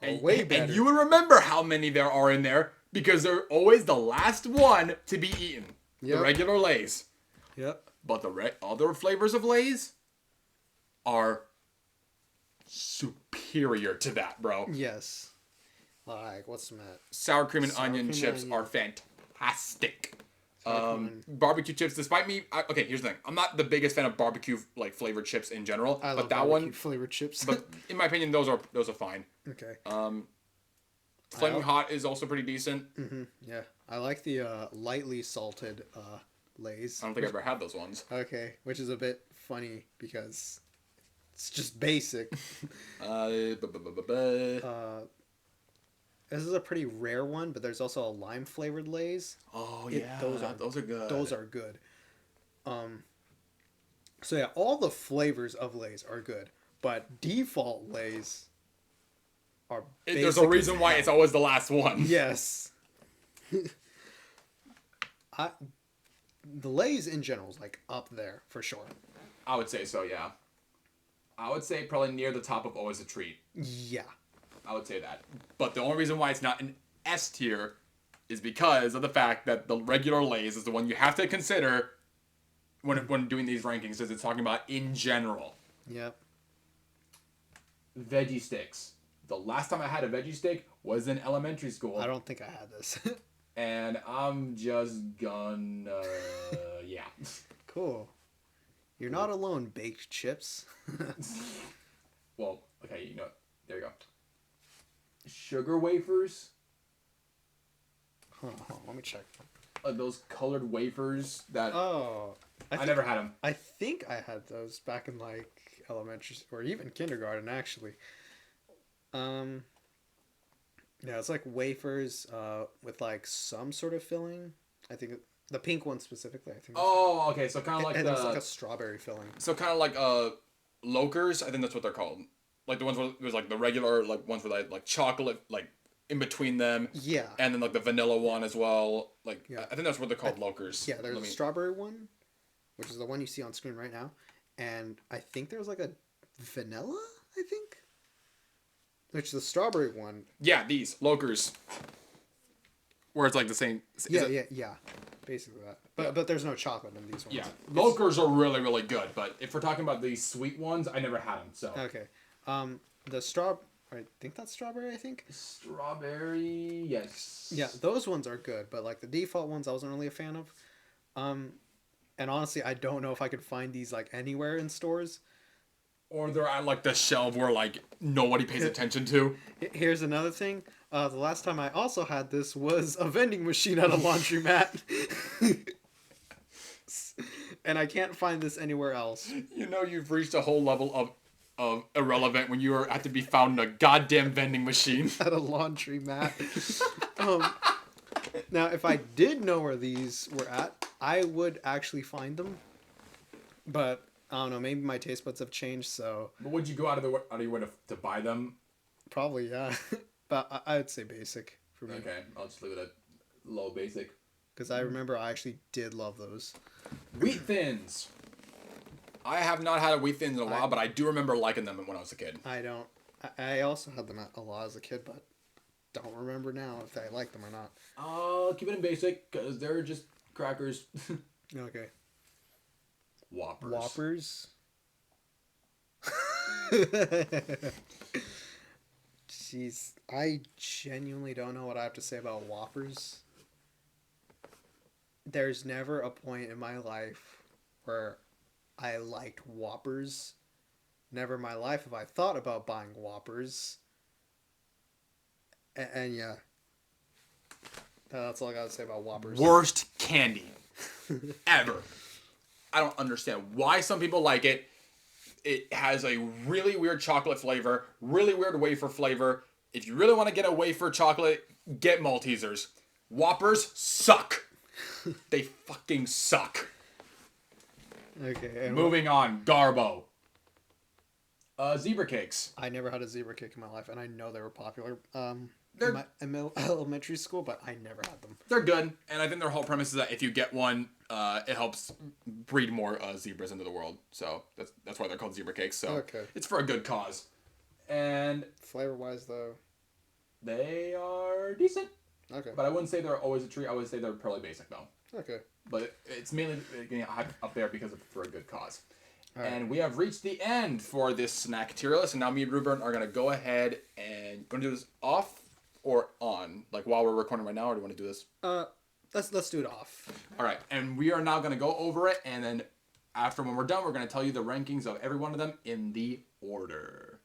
are way better. And you will remember how many there are in there because they're always the last one to be eaten. Yep. The regular Lay's. Yep. But the other flavors of Lay's are superior to that, bro. Yes. Like, what's that? Sour cream and onion chips are fantastic. Barbecue chips, despite me... okay, here's the thing. I'm not the biggest fan of barbecue like flavored chips in general. I love that barbecue one flavored chips. But in my opinion, those are fine. Okay. Flaming Hot is also pretty decent. Mm-hmm. Yeah. I like the lightly salted Lay's. I don't think I've ever had those ones. Okay, which is a bit funny because it's just basic. This is a pretty rare one, but there's also a lime flavored Lay's. Oh yeah, those are good. Those are good. So yeah, all the flavors of Lay's are good, but default Lay's are. There's a reason why it's always the last one. Yes. The Lay's in general is like up there for sure. I would say so, yeah. I would say probably near the top of Always a Treat. Yeah. I would say that. But the only reason why it's not an S tier is because of the fact that the regular Lay's is the one you have to consider when doing these rankings, as it's talking about in general. Yep. Veggie sticks. The last time I had a veggie stick was in elementary school. I don't think I had this. And I'm just gonna... yeah. Cool. You're not alone, baked chips. Well, okay, you know, there you go. Sugar wafers. Huh, let me check. Those colored wafers that... Oh. I never had them. I think I had those back in like elementary or even kindergarten actually. Yeah, it's like wafers with like some sort of filling. I think the pink one specifically. I think. Oh, okay. So kind of like and it's like a strawberry filling. So kind of like Lokers. I think that's what they're called. Like the ones where there's like the regular like ones with like chocolate like in between them. Yeah. And then like the vanilla one as well. Like yeah. I think that's what they're called, Lokers. Yeah, there's a strawberry one, which is the one you see on screen right now, and I think there's like a vanilla. I think. Which is the strawberry one. Yeah, these Lokers. Where it's like the same. Yeah. Basically that. But there's no chocolate in these ones. Yeah, Lokers are really really good. But if we're talking about these sweet ones, I never had them. So. Okay. I think that's strawberry. I think. Strawberry, yes. Yeah, those ones are good, but like the default ones, I wasn't really a fan of. And honestly, I don't know if I could find these like anywhere in stores. Or they're at like the shelf where like nobody pays attention to. Here's another thing. The last time I also had this was a vending machine at a laundromat. And I can't find this anywhere else. You know you've reached a whole level of irrelevant when you are at to be found in a goddamn vending machine. At a laundromat. Now, if I did know where these were at, I would actually find them. But I don't know. Maybe my taste buds have changed. So. But would you go out of your way to buy them? Probably, yeah. But I would say basic for me. Okay, I'll just leave it at low basic. Because I remember I actually did love those. Wheat Thins. I have not had a Wheat Thins in a while, but I do remember liking them when I was a kid. I don't. I also had them a lot as a kid, but don't remember now if I liked them or not. I'll keep it in basic because they're just crackers. Okay. Whoppers. Jeez, I genuinely don't know what I have to say about Whoppers. There's never a point in my life where I liked Whoppers. Never in my life have I thought about buying Whoppers. And yeah. That's all I gotta say about Whoppers. Worst candy ever. I don't understand why some people like it. It has a really weird chocolate flavor, really weird wafer flavor. If you really want to get a wafer chocolate, get Maltesers. Whoppers suck. They fucking suck. Okay. And moving on, Garbo. Zebra cakes. I never had a zebra cake in my life, and I know they were popular. They're in my elementary school, but I never had them. They're good, and I think their whole premise is that if you get one, it helps breed more zebras into the world. So that's why they're called zebra cakes. So okay. It's for a good cause. And flavor-wise, though, they are decent. Okay. But I wouldn't say they're always a treat. I would say they're probably basic though. Okay. But it's mainly getting up there because of for a good cause. All right. And we have reached the end for this snack tier list, and now me and Ruben are gonna go ahead and going to do this off or on, like while we're recording right now, or do you want to do this? Let's do it off. All right, and we are now gonna go over it, and then after when we're done, we're gonna tell you the rankings of every one of them in the order.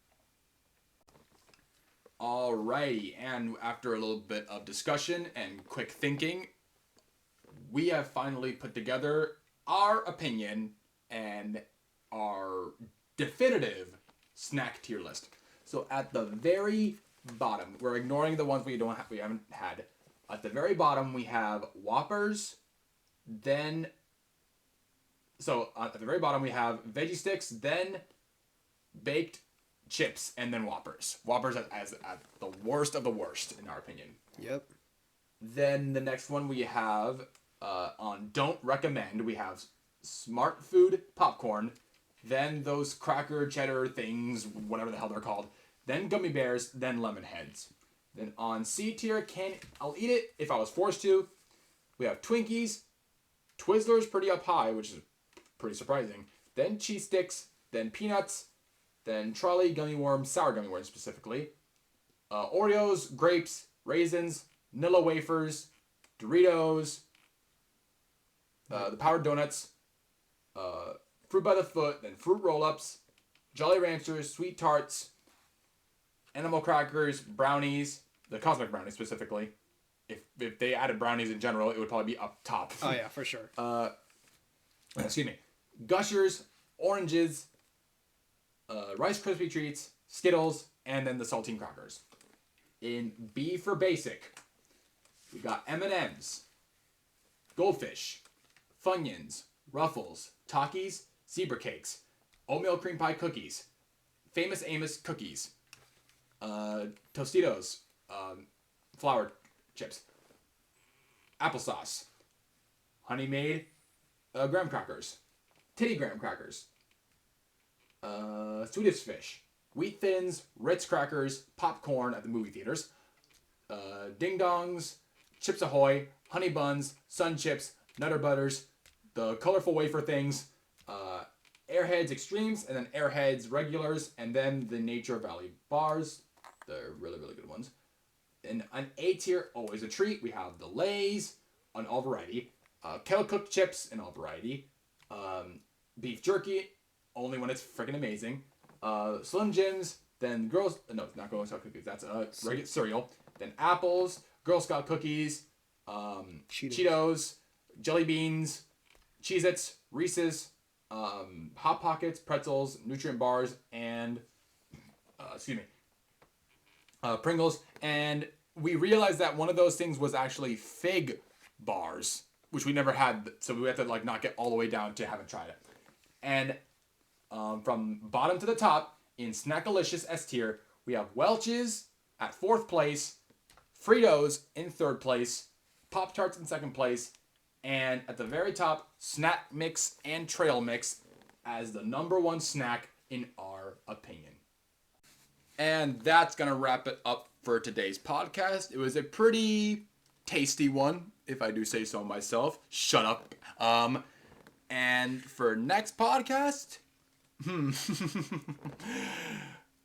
Alrighty, and after a little bit of discussion and quick thinking, we have finally put together our opinion and our definitive snack tier list. So at the very bottom, we're ignoring the ones we haven't had. At the very bottom, we have Whoppers. Then, so at the very bottom, we have Veggie Sticks, then baked chips, and then Whoppers. Whoppers as the worst of the worst, in our opinion. Yep. Then the next one we have on Don't Recommend, we have Smart Food Popcorn, then those cracker cheddar things, whatever the hell they're called, then gummy bears, then lemon heads. Then on C tier, I'll eat it if I was forced to. We have Twinkies, Twizzlers pretty up high, which is pretty surprising. Then cheese sticks, then peanuts, then Trolley gummy worms, sour gummy worms specifically. Oreos, grapes, raisins, Nilla wafers, Doritos, the powdered donuts, fruit by the foot, then fruit roll-ups, Jolly Ranchers, sweet tarts, animal crackers, brownies, the cosmic brownies specifically. If they added brownies in general, it would probably be up top. Oh yeah, for sure. Excuse me. Gushers, oranges, Rice Krispie treats, Skittles, and then the saltine crackers. In B for basic, we got M&M's, Goldfish, Funyuns, Ruffles, Takis, Zebra Cakes, Oatmeal Cream Pie Cookies, Famous Amos Cookies, Tostitos, flour chips, applesauce, Honey Maid, graham crackers, Titty graham crackers, Swedish Fish, Wheat Thins, Ritz crackers, popcorn at the movie theaters, Ding Dongs, Chips Ahoy, Honey Buns, Sun Chips, Nutter Butters, the colorful wafer things, Airheads Extremes, and then Airheads Regulars, and then the Nature Valley bars. They're really, really good ones. And on A tier, always a treat, we have the Lay's on all variety, kettle cooked chips in all variety, beef jerky, only when it's freaking amazing, Slim Jims, then not Girl Scout cookies, that's regular cereal, then apples, Girl Scout cookies, Cheetos, jelly beans, Cheez-Its, Reese's, Hot Pockets, pretzels, nutrient bars, and Pringles. And we realized that one of those things was actually fig bars, which we never had, so we had to not get all the way down to haven't tried it. And from bottom to the top, in Snackalicious S tier, we have Welch's at 4th place, Fritos in 3rd place, Pop-Tarts in 2nd place, and at the very top, Snack Mix and Trail Mix as the number 1 snack in our opinion. And that's going to wrap it up for today's podcast. It was a pretty tasty one, if I do say so myself. Shut up. And for next podcast,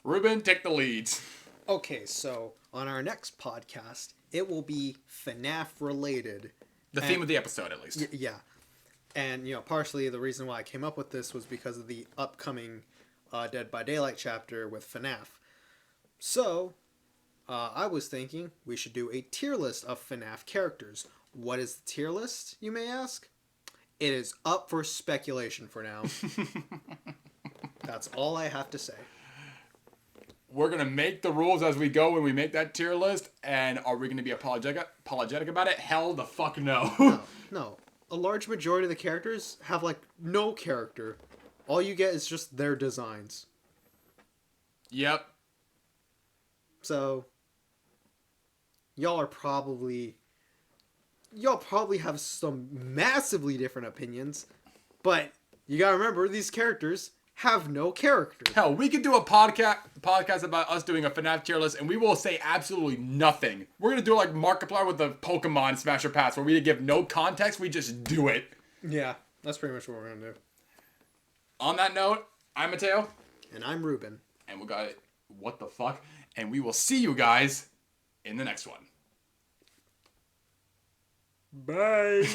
Ruben, take the leads. Okay, so on our next podcast, it will be FNAF related. The theme of the episode, at least. Yeah. And, partially the reason why I came up with this was because of the upcoming Dead by Daylight chapter with FNAF. So, I was thinking we should do a tier list of FNAF characters. What is the tier list, you may ask? It is up for speculation for now. That's all I have to say. We're going to make the rules as we go when we make that tier list, and are we going to be apologetic about it? Hell the fuck no. No. A large majority of the characters have, no character. All you get is just their designs. Yep. So, y'all probably have some massively different opinions, but you gotta remember, these characters have no character. Hell, we could do a podcast about us doing a FNAF tier list, and we will say absolutely nothing. We're gonna do it like Markiplier with the Pokemon Smasher Pass, where we give no context, we just do it. Yeah, that's pretty much what we're gonna do. On that note, I'm Mateo. And I'm Ruben. And we got it. What the fuck? And we will see you guys in the next one. Bye.